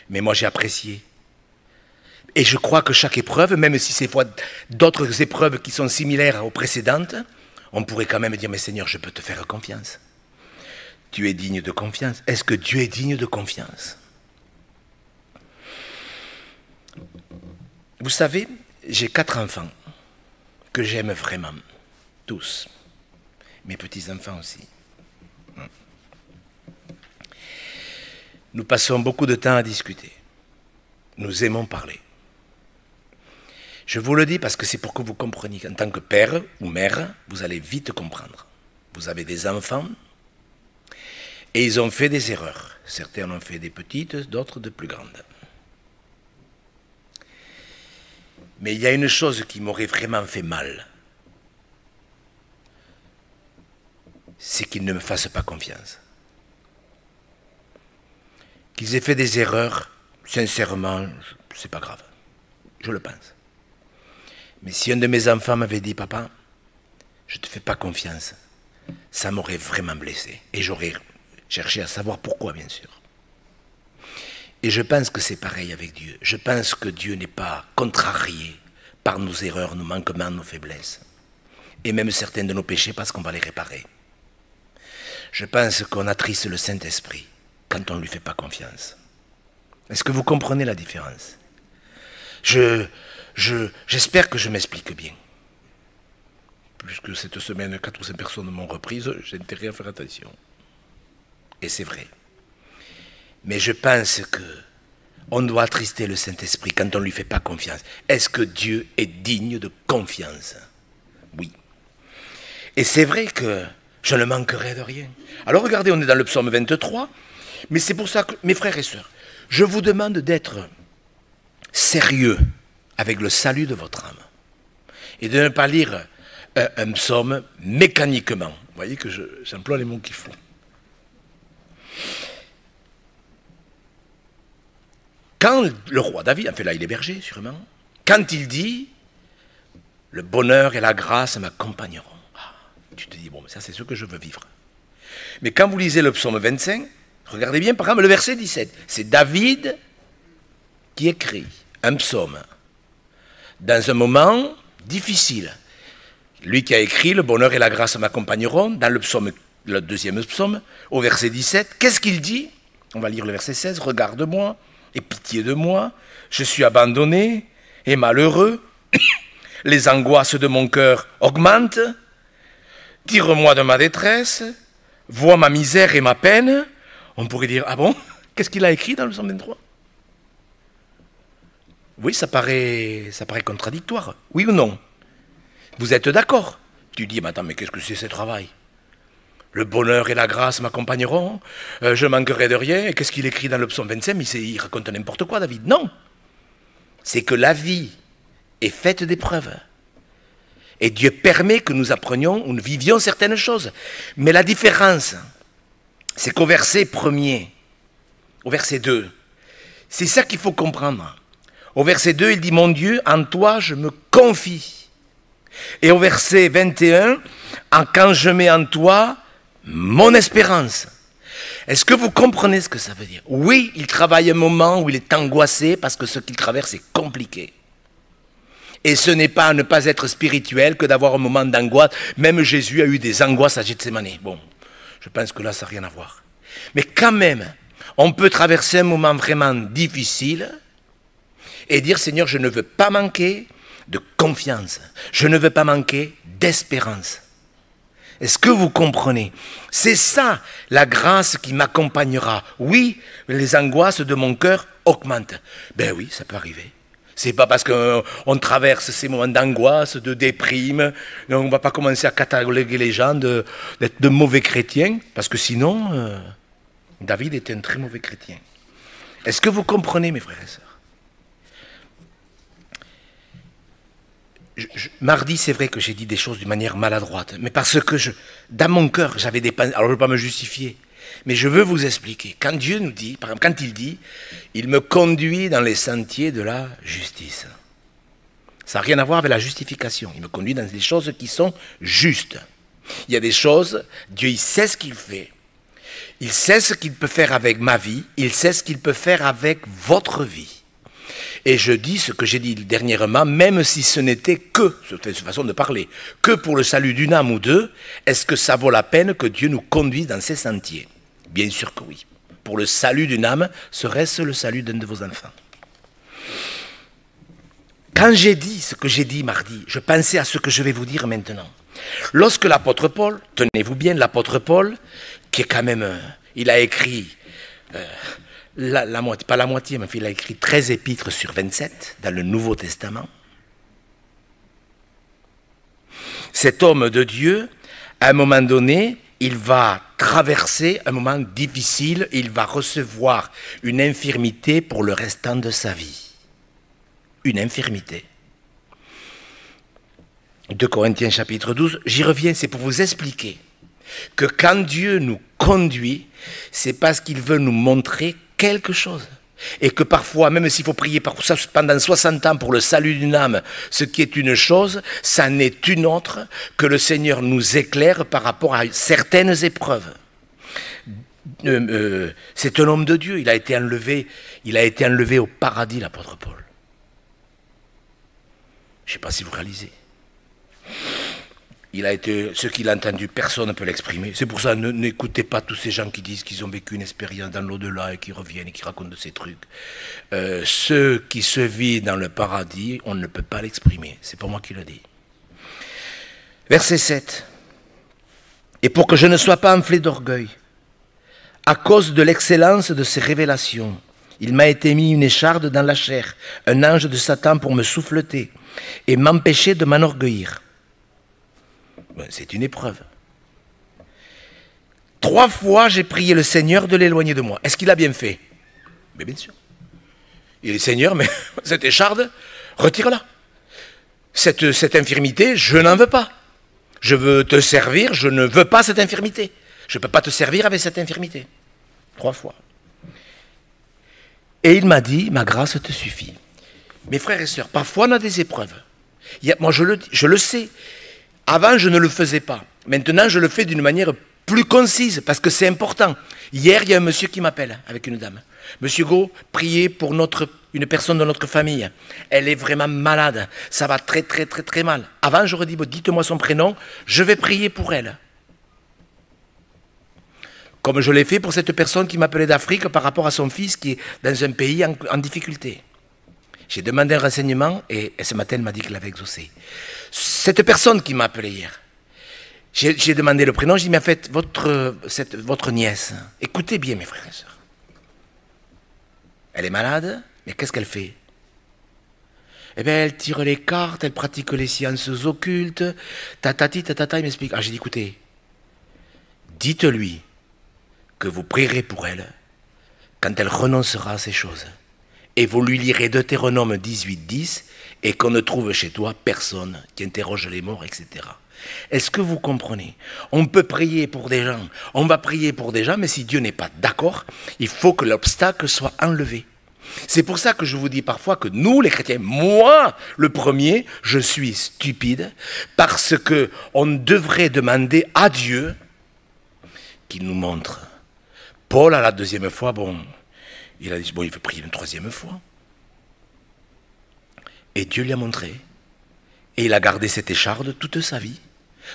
Mais moi, j'ai apprécié. Et je crois que chaque épreuve, même si c'est d'autres épreuves qui sont similaires aux précédentes, on pourrait quand même dire, mais Seigneur, je peux te faire confiance. Tu es digne de confiance. Est-ce que Dieu est digne de confiance? Vous savez, j'ai 4 enfants que j'aime vraiment, tous. Mes petits-enfants aussi. Nous passons beaucoup de temps à discuter. Nous aimons parler. Je vous le dis parce que c'est pour que vous compreniez qu'en tant que père ou mère, vous allez vite comprendre. Vous avez des enfants et ils ont fait des erreurs. Certains en ont fait des petites, d'autres de plus grandes. Mais il y a une chose qui m'aurait vraiment fait mal. C'est qu'ils ne me fassent pas confiance. Qu'ils aient fait des erreurs, sincèrement, c'est pas grave. Je le pense. Mais si un de mes enfants m'avait dit, papa, je ne te fais pas confiance, ça m'aurait vraiment blessé. Et j'aurais cherché à savoir pourquoi, bien sûr. Et je pense que c'est pareil avec Dieu. Je pense que Dieu n'est pas contrarié par nos erreurs, nos manquements, nos faiblesses. Et même certains de nos péchés parce qu'on va les réparer. Je pense qu'on attriste le Saint-Esprit quand on ne lui fait pas confiance. Est-ce que vous comprenez la différence? J'espère que je m'explique bien. Puisque cette semaine, 4 ou 5 personnes m'ont reprise, j'ai intérêt à faire attention. Et c'est vrai. Mais je pense qu'on doit attrister le Saint-Esprit quand on ne lui fait pas confiance. Est-ce que Dieu est digne de confiance? Oui. Et c'est vrai que je ne manquerai de rien. Alors regardez, on est dans le psaume 23, mais c'est pour ça que, mes frères et sœurs, je vous demande d'être sérieux avec le salut de votre âme. Et de ne pas lire un psaume mécaniquement. Vous voyez que j'emploie les mots qu'il faut. Quand le roi David, enfin là il est berger sûrement, quand il dit « Le bonheur et la grâce m'accompagneront », tu te dis « Bon, ça c'est ce que je veux vivre ». Mais quand vous lisez le psaume 25, regardez bien par exemple le verset 17, c'est David qui écrit un psaume dans un moment difficile. Lui qui a écrit « Le bonheur et la grâce m'accompagneront » dans le psaume, le deuxième psaume, au verset 17, qu'est-ce qu'il dit? On va lire le verset 16, « Regarde-moi, et pitié de moi, je suis abandonné et malheureux, les angoisses de mon cœur augmentent, tire-moi de ma détresse, vois ma misère et ma peine. » On pourrait dire, ah bon? Qu'est-ce qu'il a écrit dans le psaume 23? Oui, ça paraît contradictoire, oui ou non? Vous êtes d'accord? Tu dis, mais attends, mais qu'est-ce que c'est ce travail? Le bonheur et la grâce m'accompagneront, je manquerai de rien. Et qu'est-ce qu'il écrit dans le psaume 25? Il raconte n'importe quoi, David. Non, c'est que la vie est faite d'épreuves. Et Dieu permet que nous apprenions ou nous vivions certaines choses. Mais la différence, c'est qu'au verset 1er, au verset 2, c'est ça qu'il faut comprendre. Au verset 2, il dit, mon Dieu, en toi je me confie. Et au verset 21, quand je mets en toi mon espérance. Est-ce que vous comprenez ce que ça veut dire? Oui, il travaille un moment où il est angoissé parce que ce qu'il traverse est compliqué. Et ce n'est pas à ne pas être spirituel que d'avoir un moment d'angoisse. Même Jésus a eu des angoisses à Gethsémane. Bon, je pense que là, ça n'a rien à voir. Mais quand même, on peut traverser un moment vraiment difficile et dire, Seigneur, je ne veux pas manquer de confiance. Je ne veux pas manquer d'espérance. Est-ce que vous comprenez? C'est ça, la grâce qui m'accompagnera. Oui, les angoisses de mon cœur augmentent. Ben oui, ça peut arriver. C'est pas parce qu'on traverse ces moments d'angoisse, de déprime, on ne va pas commencer à cataloguer les gens d'être de mauvais chrétiens, parce que sinon, David était un très mauvais chrétien. Est-ce que vous comprenez, mes frères et sœurs? Mardi, c'est vrai que j'ai dit des choses d'une manière maladroite, mais parce que dans mon cœur, j'avais des pensées. Alors je ne veux pas me justifier, mais je veux vous expliquer. Quand Dieu nous dit, par exemple, quand il dit, il me conduit dans les sentiers de la justice. Ça n'a rien à voir avec la justification. Il me conduit dans des choses qui sont justes. Il y a des choses, Dieu il sait ce qu'il fait. Il sait ce qu'il peut faire avec ma vie, il sait ce qu'il peut faire avec votre vie. Et je dis ce que j'ai dit dernièrement, même si ce n'était que, c'est une façon de parler, que pour le salut d'une âme ou deux, est-ce que ça vaut la peine que Dieu nous conduise dans ces sentiers? Bien sûr que oui. Pour le salut d'une âme, serait-ce le salut d'un de vos enfants? Quand j'ai dit ce que j'ai dit mardi, je pensais à ce que je vais vous dire maintenant. Lorsque l'apôtre Paul, tenez-vous bien, l'apôtre Paul, qui est quand même, il a écrit, pas la moitié, mais il a écrit 13 épîtres sur 27 dans le Nouveau Testament. Cet homme de Dieu, à un moment donné, il va traverser un moment difficile, il va recevoir une infirmité pour le restant de sa vie. Une infirmité. 2 Corinthiens chapitre 12, j'y reviens, c'est pour vous expliquer que quand Dieu nous conduit, c'est parce qu'il veut nous montrer quelque chose. Et que parfois, même s'il faut prier pendant 60 ans pour le salut d'une âme, ce qui est une chose, ça n'est une autre, que le Seigneur nous éclaire par rapport à certaines épreuves. C'est un homme de Dieu, il a été enlevé au paradis, l'apôtre Paul. Je ne sais pas si vous réalisez. Ce qu'il a entendu, personne ne peut l'exprimer. C'est pour ça, n'écoutez pas tous ces gens qui disent qu'ils ont vécu une expérience dans l'au-delà et qui reviennent et qui racontent de ces trucs. Ce qui se vit dans le paradis, on ne peut pas l'exprimer. C'est pas moi qui le dis. Verset 7. Et pour que je ne sois pas enflé d'orgueil, à cause de l'excellence de ces révélations, il m'a été mis une écharde dans la chair, un ange de Satan pour me souffleter et m'empêcher de m'enorgueillir. C'est une épreuve. 3 fois, j'ai prié le Seigneur de l'éloigner de moi. Est-ce qu'il a bien fait? Mais bien sûr. Il est Seigneur, mais cette écharde, retire-la. Cette infirmité, je n'en veux pas. Je veux te servir, je ne veux pas cette infirmité. Je ne peux pas te servir avec cette infirmité. 3 fois. Et il m'a dit, ma grâce te suffit. Mes frères et sœurs, parfois on a des épreuves. Moi je le sais. Avant je ne le faisais pas. Maintenant je le fais d'une manière plus concise parce que c'est important. Hier il y a un monsieur qui m'appelle avec une dame. Monsieur Go, priez pour une personne de notre famille. Elle est vraiment malade. Ça va très très très très mal. Avant j'aurais dit, dites-moi son prénom, je vais prier pour elle. Comme je l'ai fait pour cette personne qui m'appelait d'Afrique par rapport à son fils qui est dans un pays en difficulté. J'ai demandé un renseignement et ce matin elle m'a dit qu'elle avait exaucé. Cette personne qui m'a appelé hier, j'ai demandé le prénom, j'ai dit mais en fait votre nièce, écoutez bien mes frères et sœurs. Elle est malade, mais qu'est-ce qu'elle fait? Eh bien elle tire les cartes, elle pratique les sciences occultes, tatati, tatata, il m'explique. Ah j'ai dit écoutez, dites-lui que vous prierez pour elle quand elle renoncera à ces choses. Et vous lui lirez Deutéronome 18:10 et qu'on ne trouve chez toi personne qui interroge les morts, etc. Est-ce que vous comprenez? On peut prier pour des gens, on va prier pour des gens, mais si Dieu n'est pas d'accord, il faut que l'obstacle soit enlevé. C'est pour ça que je vous dis parfois que nous, les chrétiens, moi, le premier, je suis stupide, parce qu'on devrait demander à Dieu qu'il nous montre. Paul, à la 2e fois, il a dit, il veut prier une 3e fois. Et Dieu lui a montré. Et il a gardé cette écharde toute sa vie.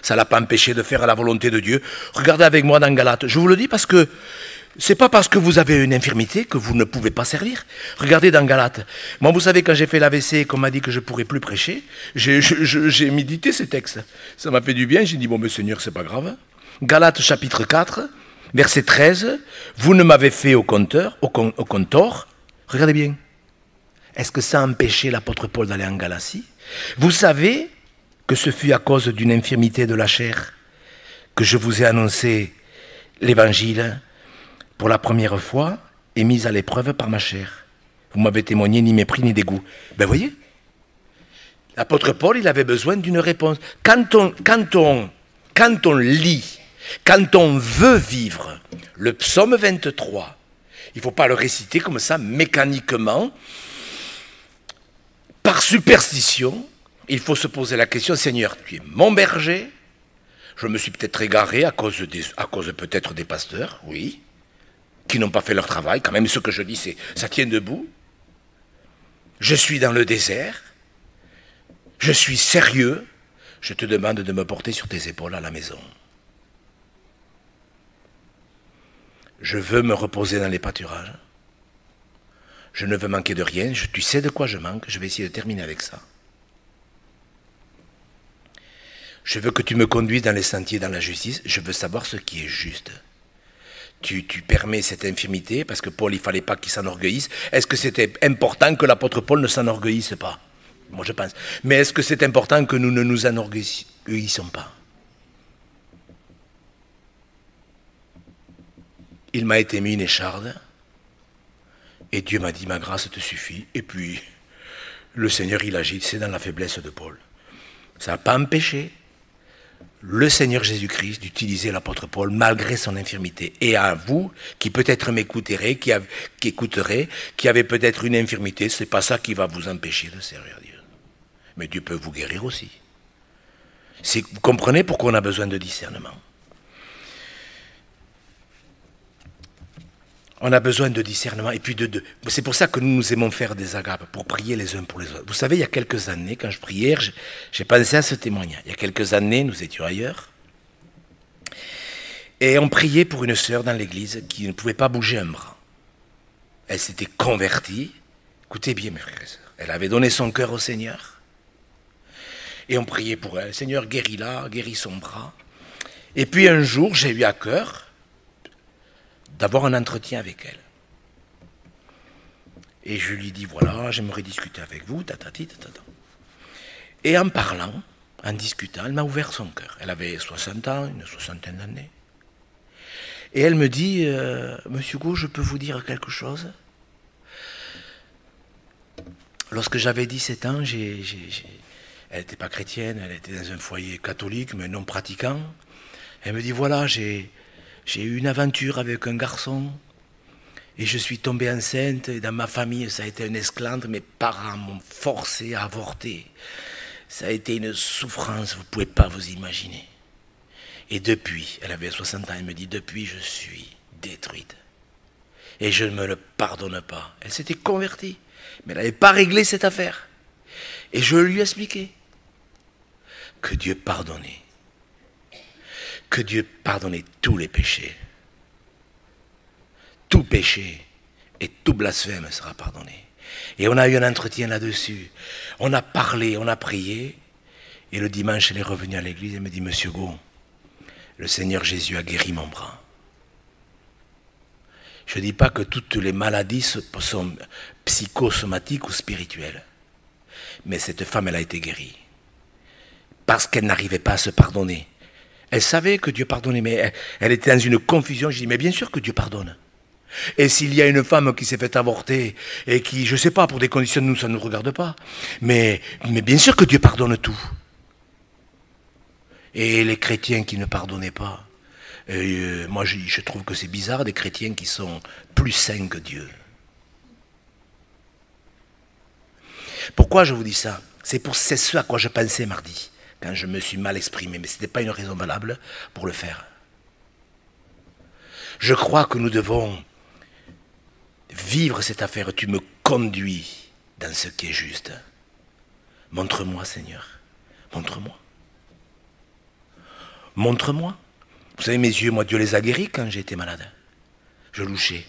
Ça ne l'a pas empêché de faire la volonté de Dieu. Regardez avec moi dans Galates. Je vous le dis parce que c'est pas parce que vous avez une infirmité que vous ne pouvez pas servir. Regardez dans Galates. Moi, vous savez, quand j'ai fait l'AVC et qu'on m'a dit que je ne pourrais plus prêcher, j'ai médité ces textes. Ça m'a fait du bien. J'ai dit, mais Seigneur, c'est pas grave. Galates chapitre 4, verset 13. Vous ne m'avez fait au compteur. Regardez bien. Est-ce que ça a empêché l'apôtre Paul d'aller en Galatie? Vous savez que ce fut à cause d'une infirmité de la chair que je vous ai annoncé l'évangile pour la première fois et mise à l'épreuve par ma chair. Vous m'avez témoigné ni mépris ni dégoût. Ben voyez, l'apôtre Paul, il avait besoin d'une réponse. Quand on lit, quand on veut vivre le psaume 23, il ne faut pas le réciter comme ça mécaniquement. Par superstition, il faut se poser la question, Seigneur, tu es mon berger, Je me suis peut-être égaré à cause peut-être des pasteurs, oui, qui n'ont pas fait leur travail. Quand même, ce que je dis, ça tient debout. Je suis dans le désert. Je suis sérieux. Je te demande de me porter sur tes épaules à la maison. Je veux me reposer dans les pâturages. Je ne veux manquer de rien. Tu sais de quoi je manque. Je vais essayer de terminer avec ça. Je veux que tu me conduises dans les sentiers, dans la justice. Je veux savoir ce qui est juste. Tu permets cette infirmité, parce que Paul, il ne fallait pas qu'il s'enorgueillisse. Est-ce que c'était important que l'apôtre Paul ne s'enorgueillisse pas? Moi, je pense. Mais est-ce que c'est important que nous ne nous enorgueillissons pas? Il m'a été mis une écharde, et Dieu m'a dit, ma grâce te suffit. Et puis, le Seigneur, il agit, c'est dans la faiblesse de Paul. Ça n'a pas empêché le Seigneur Jésus-Christ d'utiliser l'apôtre Paul malgré son infirmité. Et à vous, qui peut-être m'écouterez, qui écouterez, qui avez peut-être une infirmité, ce n'est pas ça qui va vous empêcher de servir Dieu. Mais Dieu peut vous guérir aussi. Vous comprenez pourquoi on a besoin de discernement. On a besoin de discernement. Et puis c'est pour ça que nous aimons faire des agapes, pour prier les uns pour les autres. Vous savez, il y a quelques années, quand je priais, j'ai pensé à ce témoignage. Il y a quelques années, nous étions ailleurs. Et on priait pour une sœur dans l'église qui ne pouvait pas bouger un bras. Elle s'était convertie. Écoutez bien, mes frères et sœurs. Elle avait donné son cœur au Seigneur. Et on priait pour elle. Seigneur, guéris-la, guéris son bras. Et puis un jour, j'ai eu à cœur d'avoir un entretien avec elle. Et je lui dis, voilà, j'aimerais discuter avec vous, tatati. Et en parlant, en discutant, elle m'a ouvert son cœur. Elle avait 60 ans, une soixantaine d'années. Et elle me dit, Monsieur Gau, je peux vous dire quelque chose? Lorsque j'avais 17 ans, elle n'était pas chrétienne, elle était dans un foyer catholique, mais non pratiquant. Elle me dit, voilà, j'ai eu une aventure avec un garçon, et je suis tombée enceinte, et dans ma famille, ça a été un esclandre, mes parents m'ont forcé à avorter. Ça a été une souffrance, vous ne pouvez pas vous imaginer. Et depuis, elle avait 60 ans, elle me dit, depuis, je suis détruite. Et je ne me le pardonne pas. Elle s'était convertie, mais elle n'avait pas réglé cette affaire. Et je lui ai expliqué que Dieu pardonnait. Que Dieu pardonnait tous les péchés. Tout péché et tout blasphème sera pardonné. Et on a eu un entretien là-dessus. On a parlé, on a prié. Et le dimanche, elle est revenue à l'église et me dit, Monsieur Gau, le Seigneur Jésus a guéri mon bras. Je ne dis pas que toutes les maladies sont psychosomatiques ou spirituelles. Mais cette femme, elle a été guérie. Parce qu'elle n'arrivait pas à se pardonner. Elle savait que Dieu pardonnait, mais elle était dans une confusion. Je dis, mais bien sûr que Dieu pardonne. Et s'il y a une femme qui s'est fait avorter, et qui, je ne sais pas, pour des conditions, nous, ça ne nous regarde pas. Mais bien sûr que Dieu pardonne tout. Et les chrétiens qui ne pardonnaient pas, moi je trouve que c'est bizarre, des chrétiens qui sont plus saints que Dieu. Pourquoi je vous dis ça? C'est ce à quoi je pensais mardi, quand je me suis mal exprimé, mais ce n'était pas une raison valable pour le faire. Je crois que nous devons vivre cette affaire. Tu me conduis dans ce qui est juste. Montre-moi, Seigneur. Montre-moi. Montre-moi. Vous savez, mes yeux, moi, Dieu les a guéris quand j'étais malade. Je louchais.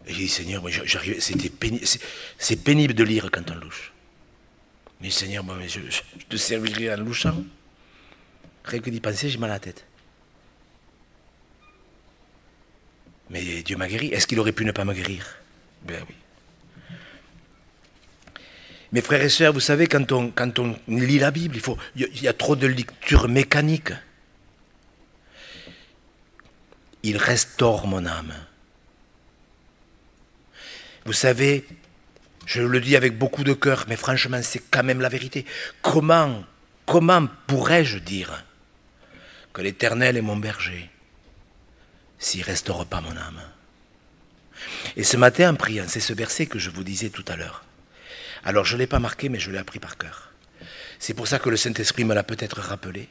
Et j'ai dit, Seigneur, j'arrivais, c'est pénible de lire quand on louche. Mais Seigneur, moi, je te servirai en louchant. Rien que d'y penser, j'ai mal à la tête. Mais Dieu m'a guéri. Est-ce qu'il aurait pu ne pas me guérir? Ben oui. Mes frères et sœurs, vous savez, quand on lit la Bible, il y a trop de lecture mécanique. Il restaure mon âme. Vous savez, je le dis avec beaucoup de cœur, mais franchement, c'est quand même la vérité. Comment pourrais-je dire que l'Éternel est mon berger s'il ne restaure pas mon âme? Et ce matin, en priant, c'est ce verset que je vous disais tout à l'heure. Alors, je ne l'ai pas marqué, mais je l'ai appris par cœur. C'est pour ça que le Saint-Esprit me l'a peut-être rappelé.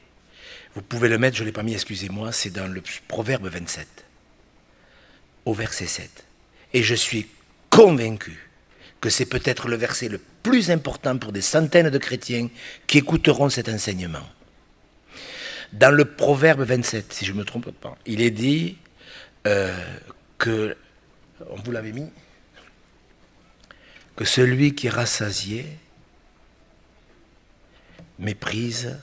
Vous pouvez le mettre, je ne l'ai pas mis, excusez-moi, c'est dans le Proverbe 27, au verset 7. Et je suis convaincu que c'est peut-être le verset le plus important pour des centaines de chrétiens qui écouteront cet enseignement. Dans le Proverbe 27, si je ne me trompe pas, il est dit que, on vous l'avait mis, que celui qui est rassasié méprise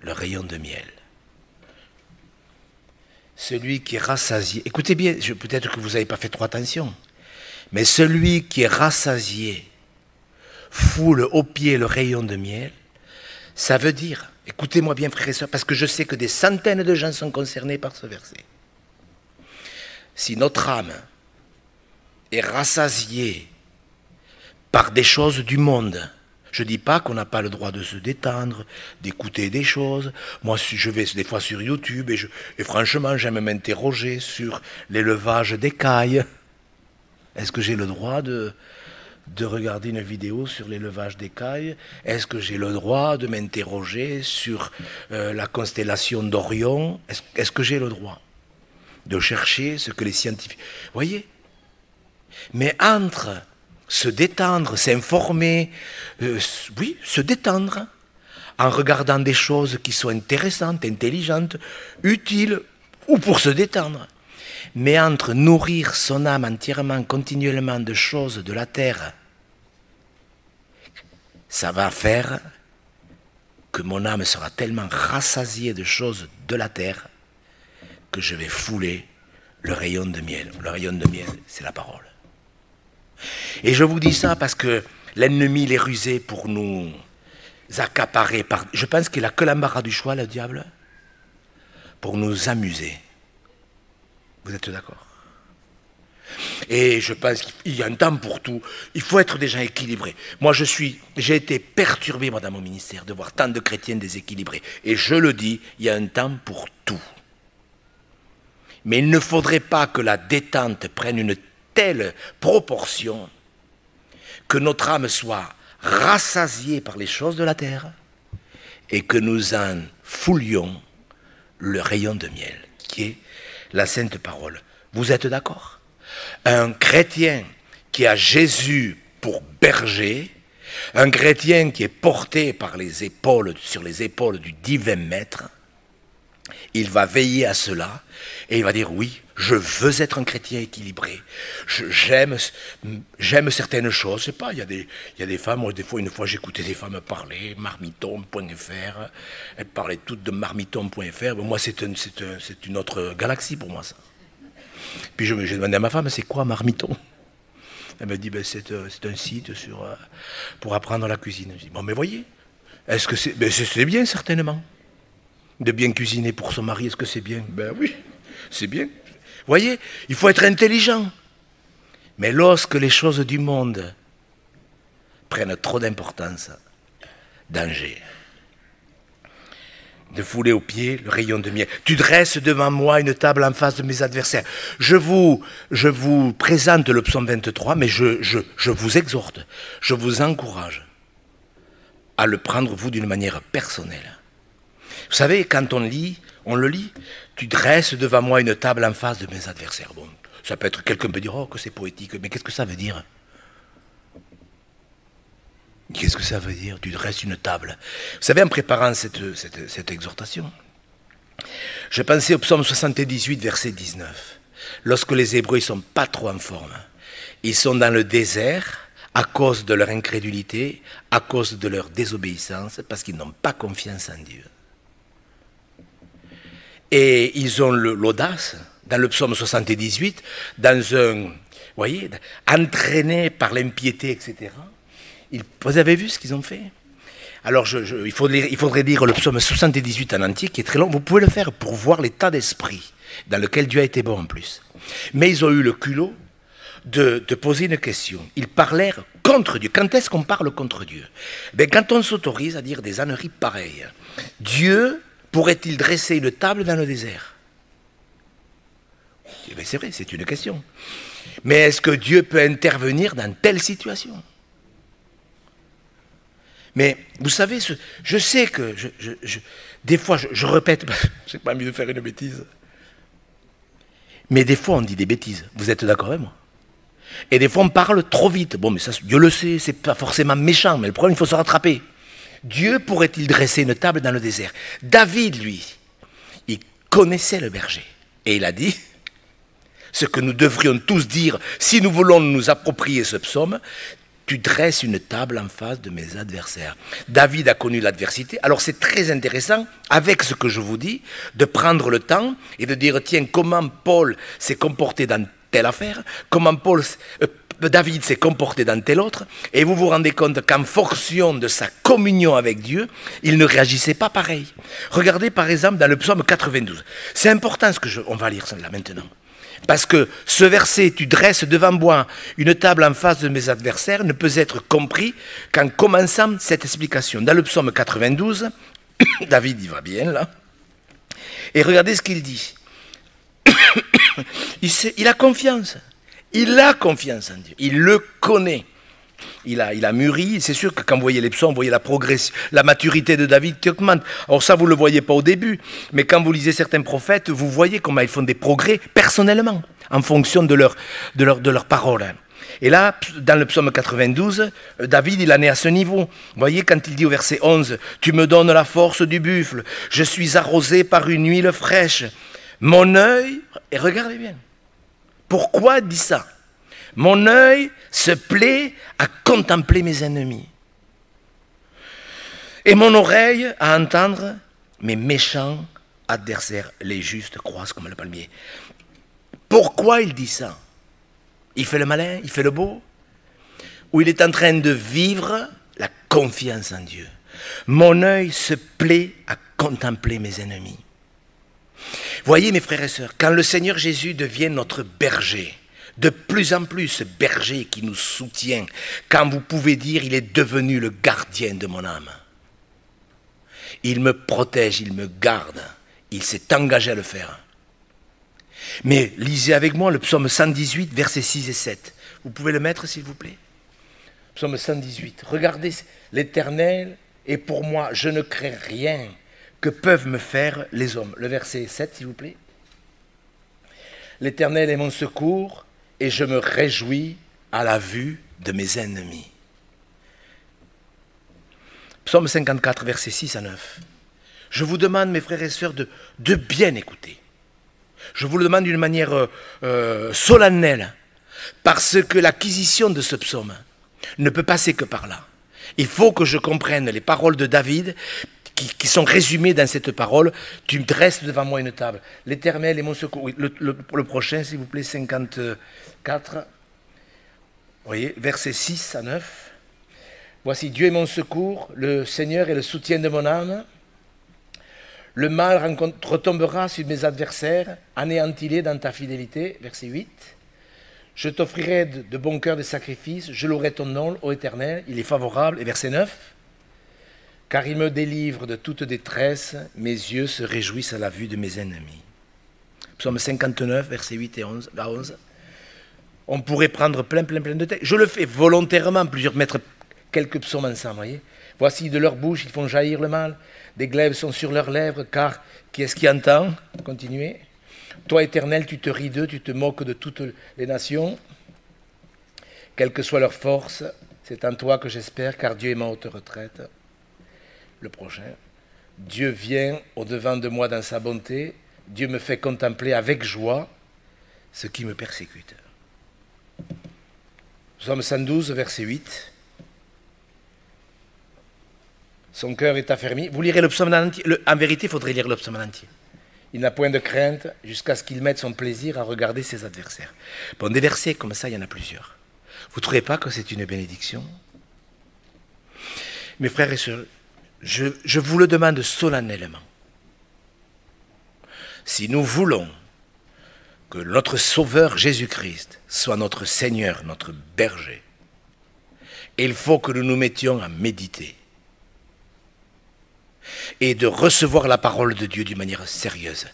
le rayon de miel. Celui qui est rassasié, écoutez bien, peut-être que vous n'avez pas fait trop attention, mais celui qui est rassasié foule au pied le rayon de miel, ça veut dire, écoutez-moi bien frères et sœurs, parce que je sais que des centaines de gens sont concernés par ce verset. Si notre âme est rassasiée par des choses du monde, je ne dis pas qu'on n'a pas le droit de se détendre, d'écouter des choses. Moi, je vais des fois sur YouTube et franchement, j'aime m'interroger sur l'élevage d'écailles. Est-ce que j'ai le droit de regarder une vidéo sur l'élevage d'écailles? Est-ce que j'ai le droit de m'interroger sur la constellation d'Orion? Est-ce que j'ai le droit de chercher ce que les scientifiques... Voyez? Mais entre se détendre, s'informer, oui, se détendre, en regardant des choses qui sont intéressantes, intelligentes, utiles, ou pour se détendre. Mais entre nourrir son âme entièrement, continuellement de choses de la terre, ça va faire que mon âme sera tellement rassasiée de choses de la terre que je vais fouler le rayon de miel. Le rayon de miel, c'est la parole. Et je vous dis ça parce que l'ennemi, il est rusé pour nous accaparer. Je pense qu'il n'a que l'embarras du choix, le diable, pour nous amuser. Vous êtes d'accord? Et je pense qu'il y a un temps pour tout. Il faut être des gens équilibrés. Moi, j'ai été perturbé, moi, dans mon ministère, de voir tant de chrétiens déséquilibrés. Et je le dis, il y a un temps pour tout. Mais il ne faudrait pas que la détente prenne une telle proportion que notre âme soit rassasiée par les choses de la terre et que nous en foulions le rayon de miel, qui est la sainte parole. Vous êtes d'accord? Un chrétien qui a Jésus pour berger, un chrétien qui est porté par les épaules, sur les épaules du divin maître, il va veiller à cela et il va dire oui, je veux être un chrétien équilibré. J'aime certaines choses. Je sais pas, il y a des femmes, moi, une fois j'écoutais des femmes parler, marmiton.fr, elles parlaient toutes de marmiton.fr. Moi, c'est une autre galaxie pour moi, ça. Puis j'ai demandé à ma femme, c'est quoi marmiton? Elle me dit, ben, c'est un site pour apprendre la cuisine. Je dis, bon, mais voyez, est-ce que c'est bien, certainement, de bien cuisiner pour son mari? Est-ce que c'est bien? Ben oui, c'est bien. Voyez, il faut être intelligent. Mais lorsque les choses du monde prennent trop d'importance, danger. De fouler aux pieds le rayon de miel. Tu dresses devant moi une table en face de mes adversaires. Je vous présente le psaume 23, mais je vous exhorte, je vous encourage à le prendre, vous, d'une manière personnelle. Vous savez, quand on le lit, tu dresses devant moi une table en face de mes adversaires. Bon, ça peut être, quelqu'un peut dire, oh, que c'est poétique, mais qu'est-ce que ça veut dire? Qu'est-ce que ça veut dire? Tu dresses une table. Vous savez, en préparant cette exhortation, je pensais au psaume 78, verset 19. Lorsque les Hébreux ne sont pas trop en forme, ils sont dans le désert à cause de leur incrédulité, à cause de leur désobéissance, parce qu'ils n'ont pas confiance en Dieu. Et ils ont l'audace, dans le psaume 78, voyez, entraînés par l'impiété, etc. Vous avez vu ce qu'ils ont fait? Alors, il faudrait lire le psaume 78 en entier, qui est très long. Vous pouvez le faire pour voir l'état d'esprit dans lequel Dieu a été bon en plus. Mais ils ont eu le culot de poser une question. Ils parlèrent contre Dieu. Quand est-ce qu'on parle contre Dieu? Ben, quand on s'autorise à dire des âneries pareilles. Dieu pourrait-il dresser une table dans le désert? Eh bien, c'est vrai, c'est une question. Mais est-ce que Dieu peut intervenir dans telle situation? Mais vous savez, je sais que des fois, je répète, j'ai pas envie de faire une bêtise. Mais des fois, on dit des bêtises. Vous êtes d'accord avec moi? Et des fois, on parle trop vite. Bon, mais ça, Dieu le sait, c'est pas forcément méchant, mais le problème, il faut se rattraper. Dieu pourrait-il dresser une table dans le désert? David, lui, il connaissait le berger. Et il a dit ce que nous devrions tous dire si nous voulons nous approprier ce psaume: tu dresses une table en face de mes adversaires. David a connu l'adversité. Alors c'est très intéressant, avec ce que je vous dis, de prendre le temps et de dire, tiens, comment Paul s'est comporté dans telle affaire, comment David s'est comporté dans telle autre, et vous vous rendez compte qu'en fonction de sa communion avec Dieu, il ne réagissait pas pareil. Regardez par exemple dans le psaume 92. C'est important on va lire ça là maintenant. Parce que ce verset, tu dresses devant moi une table en face de mes adversaires, ne peut être compris qu'en commençant cette explication. Dans le psaume 92, David y va bien là, et regardez ce qu'il dit. Il a confiance. Il a confiance en Dieu. Il le connaît. Il a mûri. C'est sûr que quand vous voyez les psaumes, vous voyez la progression, la maturité de David qui augmente. Alors ça, vous ne le voyez pas au début. Mais quand vous lisez certains prophètes, vous voyez comment ils font des progrès personnellement, en fonction de leurs paroles. Et là, dans le psaume 92, David, il en est à ce niveau. Vous voyez, quand il dit au verset 11, « Tu me donnes la force du buffle, je suis arrosé par une huile fraîche. Mon œil... » Et regardez bien. Pourquoi il dit ça? Mon œil se plaît à contempler mes ennemis. Et mon oreille à entendre mes méchants adversaires. Les justes croissent comme le palmier. Pourquoi il dit ça? Il fait le malin, il fait le beau? Ou il est en train de vivre la confiance en Dieu? Mon œil se plaît à contempler mes ennemis. Voyez mes frères et sœurs, quand le Seigneur Jésus devient notre berger, de plus en plus ce berger qui nous soutient, quand vous pouvez dire il est devenu le gardien de mon âme. Il me protège, il me garde, il s'est engagé à le faire. Mais lisez avec moi le psaume 118, versets 6 et 7. Vous pouvez le mettre s'il vous plaît? Psaume 118, regardez, l'Éternel est pour moi, je ne crains rien que peuvent me faire les hommes. Le verset 7 s'il vous plaît. L'Éternel est mon secours, et je me réjouis à la vue de mes ennemis. Psaume 54, versets 6 à 9. Je vous demande, mes frères et sœurs, de bien écouter. Je vous le demande d'une manière solennelle, parce que l'acquisition de ce psaume ne peut passer que par là. Il faut que je comprenne les paroles de David, qui sont résumées dans cette parole. Tu me dresses devant moi une table. L'Éternel est mon secours. Oui, le prochain, s'il vous plaît, 54. Vous voyez, versets 6 à 9. Voici, Dieu est mon secours, le Seigneur est le soutien de mon âme. Le mal retombera sur mes adversaires, anéantis-les dans ta fidélité. Verset 8. Je t'offrirai de bon cœur des sacrifices, je louerai ton nom, ô Éternel. Il est favorable. Et verset 9. Car il me délivre de toute détresse, mes yeux se réjouissent à la vue de mes ennemis. Psaume 59, versets 8 et 11. On pourrait prendre plein de textes. Je le fais volontairement, mettre quelques psaumes ensemble. Voyez. Voici, de leur bouche, ils font jaillir le mal. Des glaives sont sur leurs lèvres, car qui est-ce qui entend? Continuez. Toi, Éternel, tu te ris d'eux, tu te moques de toutes les nations. Quelle que soit leur force, c'est en toi que j'espère, car Dieu est ma haute retraite. Le prochain. Dieu vient au-devant de moi dans sa bonté. Dieu me fait contempler avec joie ce qui me persécute. Psaume 112, verset 8. Son cœur est affermi. Vous lirez le psaume en entier. En vérité, il faudrait lire le psaume en entier. Il n'a point de crainte jusqu'à ce qu'il mette son plaisir à regarder ses adversaires. Bon, des versets comme ça, il y en a plusieurs. Vous ne trouvez pas que c'est une bénédiction? Mes frères et sœurs, je vous le demande solennellement. Si nous voulons que notre Sauveur Jésus-Christ soit notre Seigneur, notre berger, il faut que nous nous mettions à méditer et de recevoir la parole de Dieu d'une manière sérieuse.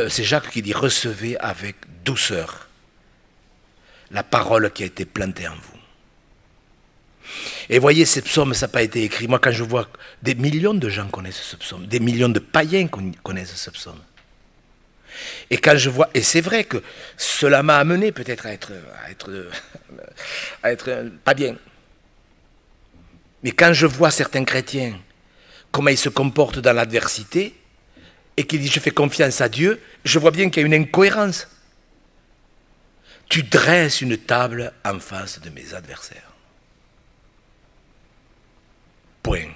C'est Jacques qui dit « Recevez avec douceur la parole qui a été plantée en vous ». Et voyez, ce psaume, ça n'a pas été écrit. Moi, quand je vois des millions de gens connaissent ce psaume, des millions de païens connaissent ce psaume. Et quand je vois, et c'est vrai que cela m'a amené peut-être à être pas bien. Mais quand je vois certains chrétiens, comment ils se comportent dans l'adversité, et qu'ils disent je fais confiance à Dieu, je vois bien qu'il y a une incohérence. Tu dresses une table en face de mes adversaires. Point.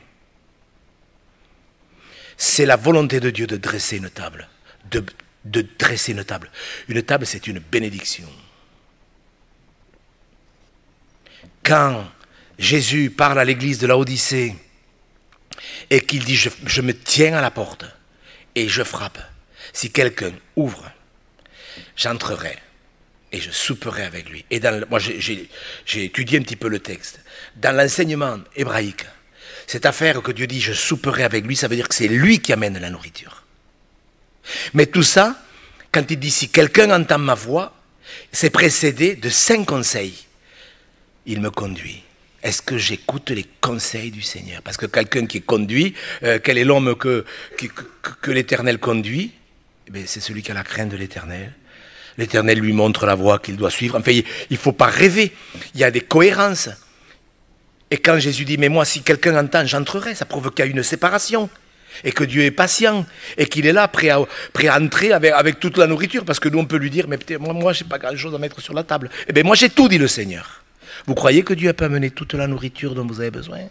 C'est la volonté de Dieu de dresser une table. De dresser une table. Une table, c'est une bénédiction. Quand Jésus parle à l'église de Laodicée et qu'il dit je me tiens à la porte et je frappe. Si quelqu'un ouvre, j'entrerai et je souperai avec lui. Et moi j'ai étudié un petit peu le texte. Dans l'enseignement hébraïque, cette affaire que Dieu dit je souperai avec lui, ça veut dire que c'est lui qui amène la nourriture. Mais tout ça, quand il dit si quelqu'un entend ma voix, c'est précédé de 5 conseils. Il me conduit. Est-ce que j'écoute les conseils du Seigneur? Parce que quelqu'un qui est conduit, quel est l'homme que l'Éternel conduit? Eh c'est celui qui a la crainte de l'Éternel. L'Éternel lui montre la voie qu'il doit suivre. Enfin, il ne faut pas rêver. Il y a des cohérences. Et quand Jésus dit, mais moi, si quelqu'un entend, j'entrerai, ça prouve qu'il y a une séparation. Et que Dieu est patient. Et qu'il est là, prêt à entrer avec toute la nourriture. Parce que nous, on peut lui dire, mais moi, je n'ai pas grand-chose à mettre sur la table. Eh bien, moi, j'ai tout, dit le Seigneur. Vous croyez que Dieu peut amener toute la nourriture dont vous avez besoin?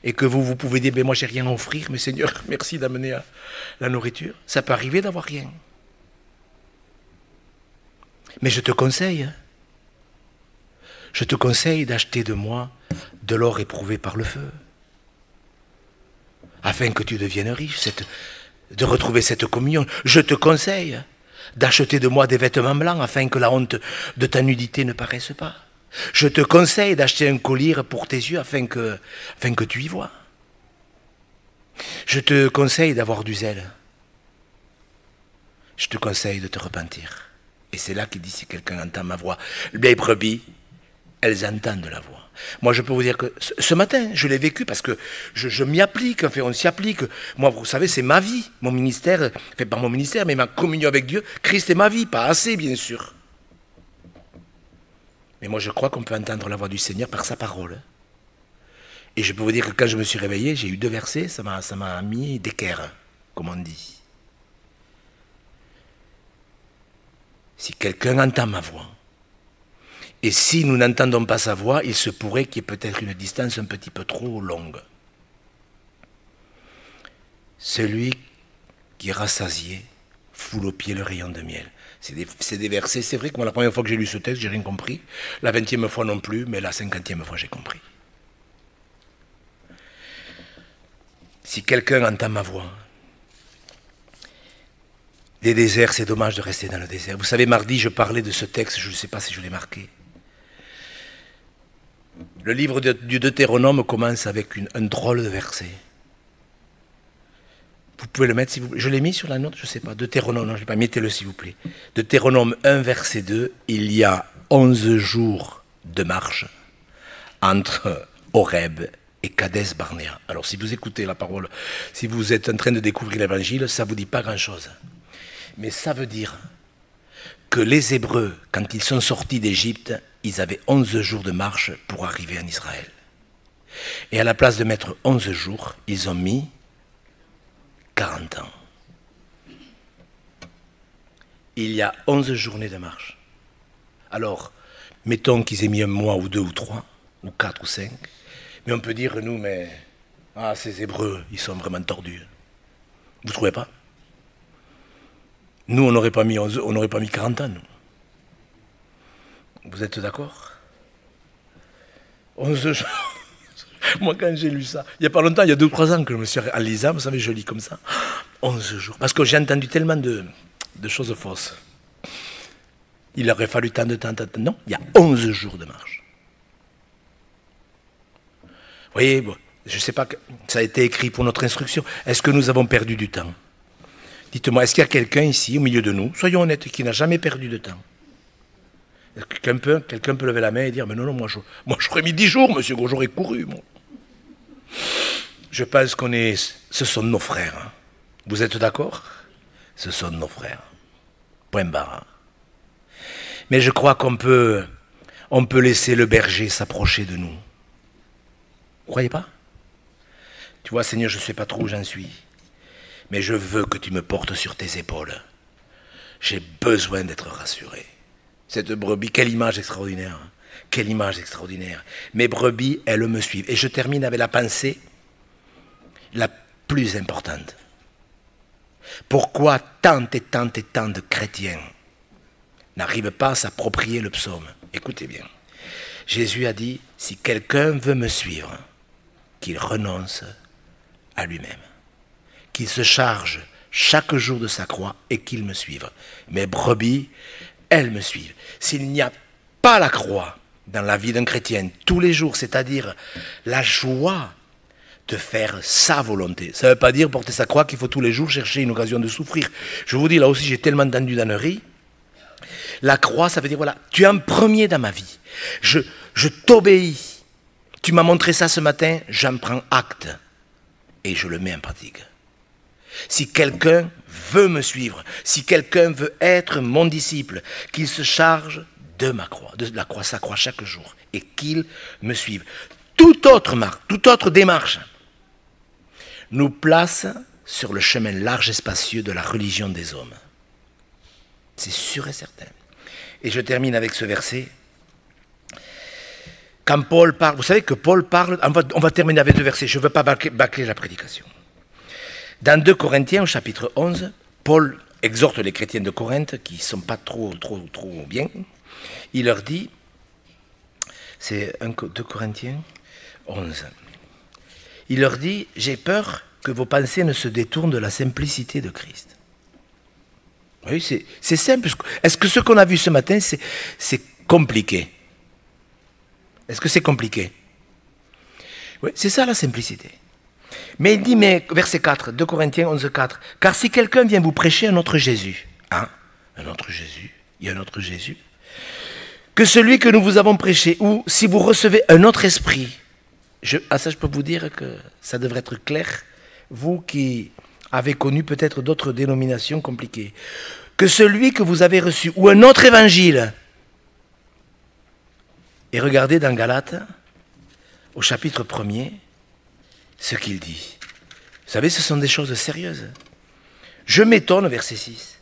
Et que vous pouvez dire, mais moi, j'ai rien à offrir, mais Seigneur, merci d'amener la nourriture. Ça peut arriver d'avoir rien. Mais je te conseille d'acheter de moi de l'or éprouvé par le feu, afin que tu deviennes riche, de retrouver cette communion. Je te conseille d'acheter de moi des vêtements blancs, afin que la honte de ta nudité ne paraisse pas. Je te conseille d'acheter un collier pour tes yeux, afin que tu y vois. Je te conseille d'avoir du zèle. Je te conseille de te repentir. Et c'est là qu'il dit, si quelqu'un entend ma voix, les brebis, elles entendent la voix. Moi, je peux vous dire que ce matin, je l'ai vécu parce que je m'y applique, enfin, on s'y applique. Moi, vous savez, c'est ma vie, mon ministère, enfin, pas mon ministère, mais ma communion avec Dieu. Christ est ma vie, pas assez, bien sûr. Mais moi, je crois qu'on peut entendre la voix du Seigneur par sa parole. Et je peux vous dire que quand je me suis réveillé, j'ai eu 2 versets, ça m'a mis d'équerre, comme on dit. Si quelqu'un entend ma voix, et si nous n'entendons pas sa voix, il se pourrait qu'il y ait peut-être une distance un petit peu trop longue. Celui qui est rassasié foule aux pieds le rayon de miel. C'est des versets, c'est vrai que moi la première fois que j'ai lu ce texte, j'ai rien compris. La 20e fois non plus, mais la 50e fois j'ai compris. Si quelqu'un entend ma voix, des déserts, c'est dommage de rester dans le désert. Vous savez, mardi, je parlais de ce texte, je ne sais pas si je l'ai marqué. Le livre du Deutéronome commence avec un drôle de verset. Vous pouvez le mettre si vous voulez. Je l'ai mis sur la note, je ne sais pas. Deutéronome, non, je ne l'ai pas. Mettez-le s'il vous plaît. Deutéronome 1, verset 2. Il y a 11 jours de marche entre Horeb et Kadès Barnéa. Alors, si vous écoutez la parole, si vous êtes en train de découvrir l'évangile, ça ne vous dit pas grand-chose. Mais ça veut dire que les Hébreux, quand ils sont sortis d'Égypte, ils avaient 11 jours de marche pour arriver en Israël. Et à la place de mettre 11 jours, ils ont mis 40 ans. Il y a 11 journées de marche. Alors, mettons qu'ils aient mis 1 mois ou 2 ou 3, ou 4 ou 5, mais on peut dire, nous, mais ces Hébreux, ils sont vraiment tordus. Vous ne trouvez pas? Nous, on n'aurait pas mis 40 ans, nous. Vous êtes d'accord? 11 jours. Moi, quand j'ai lu ça, il n'y a pas longtemps, il y a 2 ou 3 ans que je me suis en lisant, vous savez, je lis comme ça. 11 jours. Parce que j'ai entendu tellement de choses fausses. Il aurait fallu tant de temps. Non, il y a 11 jours de marche. Vous voyez, bon, je ne sais pas, ça a été écrit pour notre instruction. Est-ce que nous avons perdu du temps? Dites-moi, est-ce qu'il y a quelqu'un ici, au milieu de nous, soyons honnêtes, qui n'a jamais perdu de temps? Quelqu'un peut lever la main et dire, mais non, moi j'aurais mis 10 jours, monsieur, j'aurais couru. Moi. Je pense ce sont nos frères. Hein. Vous êtes d'accord? Ce sont nos frères. Point barre. Mais je crois qu'on peut laisser le berger s'approcher de nous. Vous croyez pas? Tu vois, Seigneur, je ne sais pas trop où j'en suis, mais je veux que tu me portes sur tes épaules. J'ai besoin d'être rassuré. Cette brebis, quelle image extraordinaire. Hein. Quelle image extraordinaire. Mes brebis, elles me suivent. Et je termine avec la pensée la plus importante. Pourquoi tant et tant et tant de chrétiens n'arrivent pas à s'approprier le psaume? Écoutez bien. Jésus a dit, si quelqu'un veut me suivre, qu'il renonce à lui-même, qu'il se charge chaque jour de sa croix et qu'il me suive. Mes brebis, elles me suivent. S'il n'y a pas la croix dans la vie d'un chrétien tous les jours, c'est-à-dire la joie de faire sa volonté. Ça ne veut pas dire porter sa croix qu'il faut tous les jours chercher une occasion de souffrir. Je vous dis, là aussi, j'ai tellement entendu d'âneries. La croix, ça veut dire, voilà, tu es en premier dans ma vie. Je t'obéis. Tu m'as montré ça ce matin, j'en prends acte. Et je le mets en pratique. Si quelqu'un veut me suivre, si quelqu'un veut être mon disciple, qu'il se charge de ma croix, de la croix, sa croix chaque jour, et qu'il me suive. Toute autre démarche nous place sur le chemin large et spacieux de la religion des hommes. C'est sûr et certain. Et je termine avec ce verset. Quand Paul parle, vous savez que Paul parle, on va terminer avec 2 versets, je ne veux pas bâcler la prédication. Dans 2 Corinthiens, au chapitre 11, Paul exhorte les chrétiens de Corinthe, qui ne sont pas trop bien. Il leur dit, c'est 2 Corinthiens 11, il leur dit, j'ai peur que vos pensées ne se détournent de la simplicité de Christ. Oui, c'est simple. Est-ce que ce qu'on a vu ce matin, c'est compliqué? Est-ce que c'est compliqué? Oui, c'est ça la simplicité. Mais il dit, verset 4, 2 Corinthiens 11, 4, car si quelqu'un vient vous prêcher un autre Jésus, hein, un autre Jésus, il y a un autre Jésus, que celui que nous vous avons prêché, ou si vous recevez un autre esprit, ça je peux vous dire que ça devrait être clair, vous qui avez connu peut-être d'autres dénominations compliquées, que celui que vous avez reçu, ou un autre évangile. Et regardez dans Galates, au chapitre 1er, ce qu'il dit. Vous savez, ce sont des choses sérieuses. Je m'étonne, verset 6,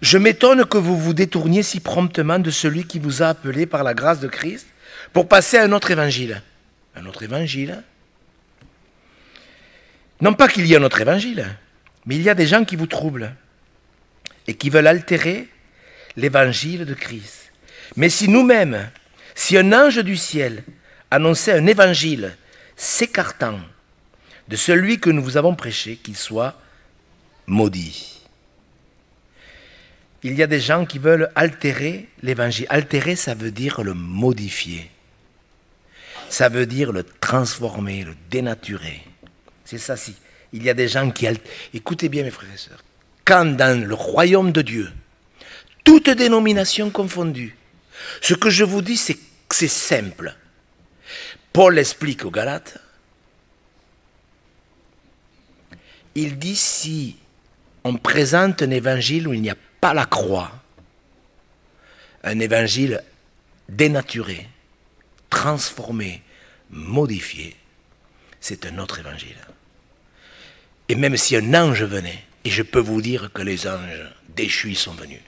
je m'étonne que vous vous détourniez si promptement de celui qui vous a appelé par la grâce de Christ pour passer à un autre évangile. Un autre évangile. Non pas qu'il y ait un autre évangile, mais il y a des gens qui vous troublent et qui veulent altérer l'évangile de Christ. Mais si nous-mêmes, si un ange du ciel annonçait un évangile s'écartant de celui que nous vous avons prêché, qu'il soit maudit. Il y a des gens qui veulent altérer l'évangile. Altérer, ça veut dire le modifier. Ça veut dire le transformer, le dénaturer. C'est ça, si. Il y a des gens qui... Écoutez bien, mes frères et sœurs. Quand dans le royaume de Dieu, toute dénomination confondue, ce que je vous dis, c'est simple. Paul explique aux Galates, il dit si on présente un évangile où il n'y a pas la croix, un évangile dénaturé, transformé, modifié, c'est un autre évangile. Et même si un ange venait, et je peux vous dire que les anges déchus sont venus,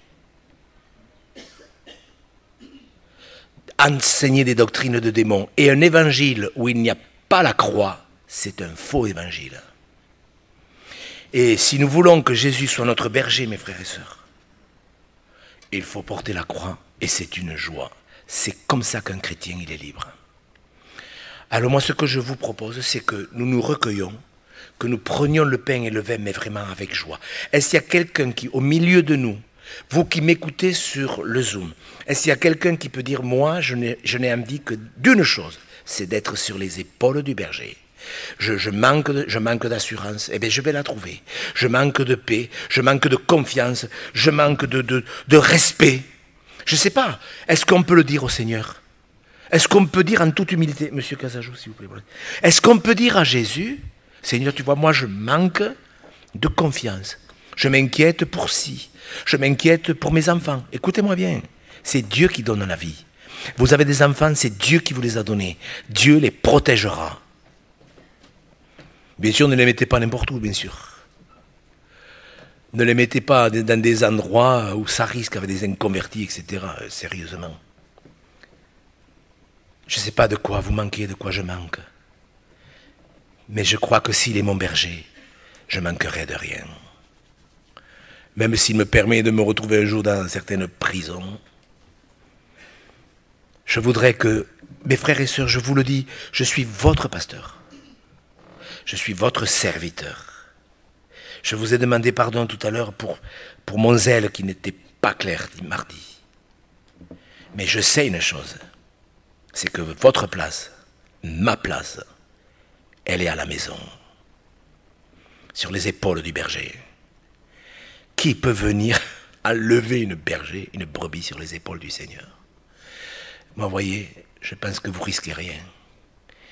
enseigner des doctrines de démons, et un évangile où il n'y a pas la croix, c'est un faux évangile. Et si nous voulons que Jésus soit notre berger, mes frères et sœurs, il faut porter la croix, et c'est une joie. C'est comme ça qu'un chrétien, il est libre. Alors moi, ce que je vous propose, c'est que nous nous recueillons, que nous prenions le pain et le vin, mais vraiment avec joie. Est-ce qu'il y a quelqu'un qui, au milieu de nous, vous qui m'écoutez sur le Zoom, est-ce qu'il y a quelqu'un qui peut dire, moi, je n'ai envie que d'une chose, c'est d'être sur les épaules du berger. Je manque d'assurance, eh bien je vais la trouver. Je manque de paix, je manque de confiance, je manque de respect. Je ne sais pas, est-ce qu'on peut le dire au Seigneur? Est-ce qu'on peut dire en toute humilité, Monsieur Casajou, s'il vous plaît, est-ce qu'on peut dire à Jésus, Seigneur, tu vois, moi je manque de confiance. Je m'inquiète pour ci. Je m'inquiète pour mes enfants. Écoutez-moi bien, c'est Dieu qui donne la vie. Vous avez des enfants, c'est Dieu qui vous les a donnés. Dieu les protégera. Bien sûr, ne les mettez pas n'importe où, bien sûr. Ne les mettez pas dans des endroits où ça risque avec des inconvertis, etc. Sérieusement. Je ne sais pas de quoi vous manquez, de quoi je manque. Mais je crois que s'il est mon berger, je manquerai de rien. Même s'il me permet de me retrouver un jour dans certaines prisons, je voudrais que, mes frères et sœurs, je vous le dis, je suis votre pasteur. Je suis votre serviteur. Je vous ai demandé pardon tout à l'heure pour mon zèle qui n'était pas clair mardi. Mais je sais une chose, c'est que votre place, ma place, elle est à la maison, sur les épaules du berger. Qui peut venir à lever une brebis sur les épaules du Seigneur? Moi, voyez, je pense que vous risquez rien.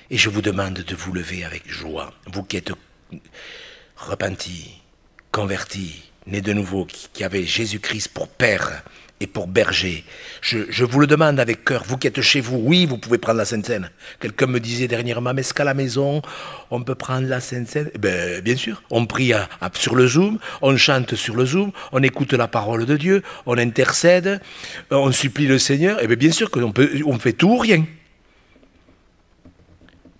Et je vous demande de vous lever avec joie, vous qui êtes repentis, convertis, nés de nouveau, qui avez Jésus-Christ pour Père et pour berger. Je vous le demande avec cœur, vous qui êtes chez vous, oui, vous pouvez prendre la Sainte Seine. Quelqu'un me disait dernièrement, mais est-ce qu'à la maison, on peut prendre la Sainte Seine? Ben, bien sûr, on prie sur le Zoom, on chante sur le Zoom, on écoute la parole de Dieu, on intercède, on supplie le Seigneur, et bien sûr qu'on fait tout ou rien.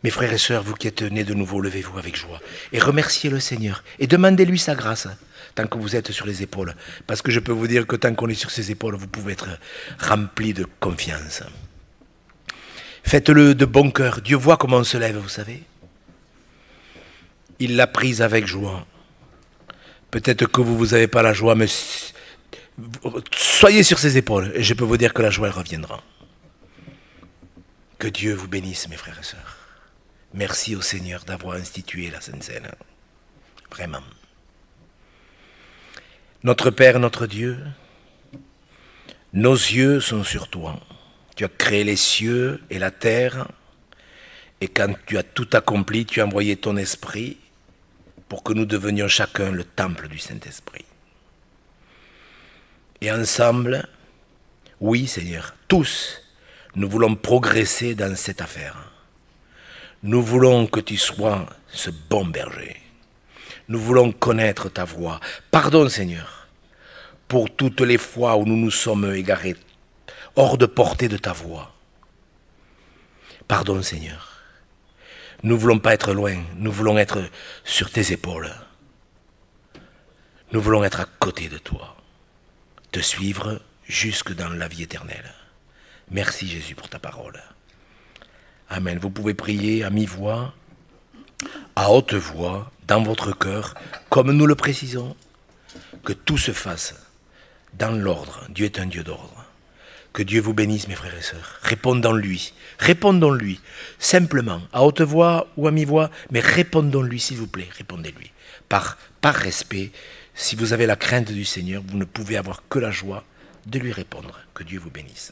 Mes frères et sœurs, vous qui êtes nés de nouveau, levez-vous avec joie et remerciez le Seigneur et demandez-lui sa grâce tant que vous êtes sur les épaules. Parce que je peux vous dire que tant qu'on est sur ses épaules, vous pouvez être rempli de confiance. Faites-le de bon cœur. Dieu voit comment on se lève, vous savez. Il l'a prise avec joie. Peut-être que vous n'avez pas la joie, mais soyez sur ses épaules et je peux vous dire que la joie elle reviendra. Que Dieu vous bénisse, mes frères et sœurs. Merci au Seigneur d'avoir institué la Sainte Seine. Vraiment. Notre Père, notre Dieu, nos yeux sont sur toi. Tu as créé les cieux et la terre, et quand tu as tout accompli, tu as envoyé ton Esprit pour que nous devenions chacun le temple du Saint-Esprit. Et ensemble, oui Seigneur, tous, nous voulons progresser dans cette affaire. Nous voulons que tu sois ce bon berger. Nous voulons connaître ta voix. Pardon, Seigneur, pour toutes les fois où nous nous sommes égarés, hors de portée de ta voix. Pardon, Seigneur. Nous ne voulons pas être loin. Nous voulons être sur tes épaules. Nous voulons être à côté de toi. Te suivre jusque dans la vie éternelle. Merci, Jésus, pour ta parole. Amen. Vous pouvez prier à mi-voix, à haute voix, dans votre cœur, comme nous le précisons, que tout se fasse dans l'ordre. Dieu est un Dieu d'ordre. Que Dieu vous bénisse, mes frères et sœurs. Répondons-lui. Répondons-lui. Simplement, à haute voix ou à mi-voix, mais répondons-lui, s'il vous plaît. Répondez-lui. Par respect, si vous avez la crainte du Seigneur, vous ne pouvez avoir que la joie de lui répondre. Que Dieu vous bénisse.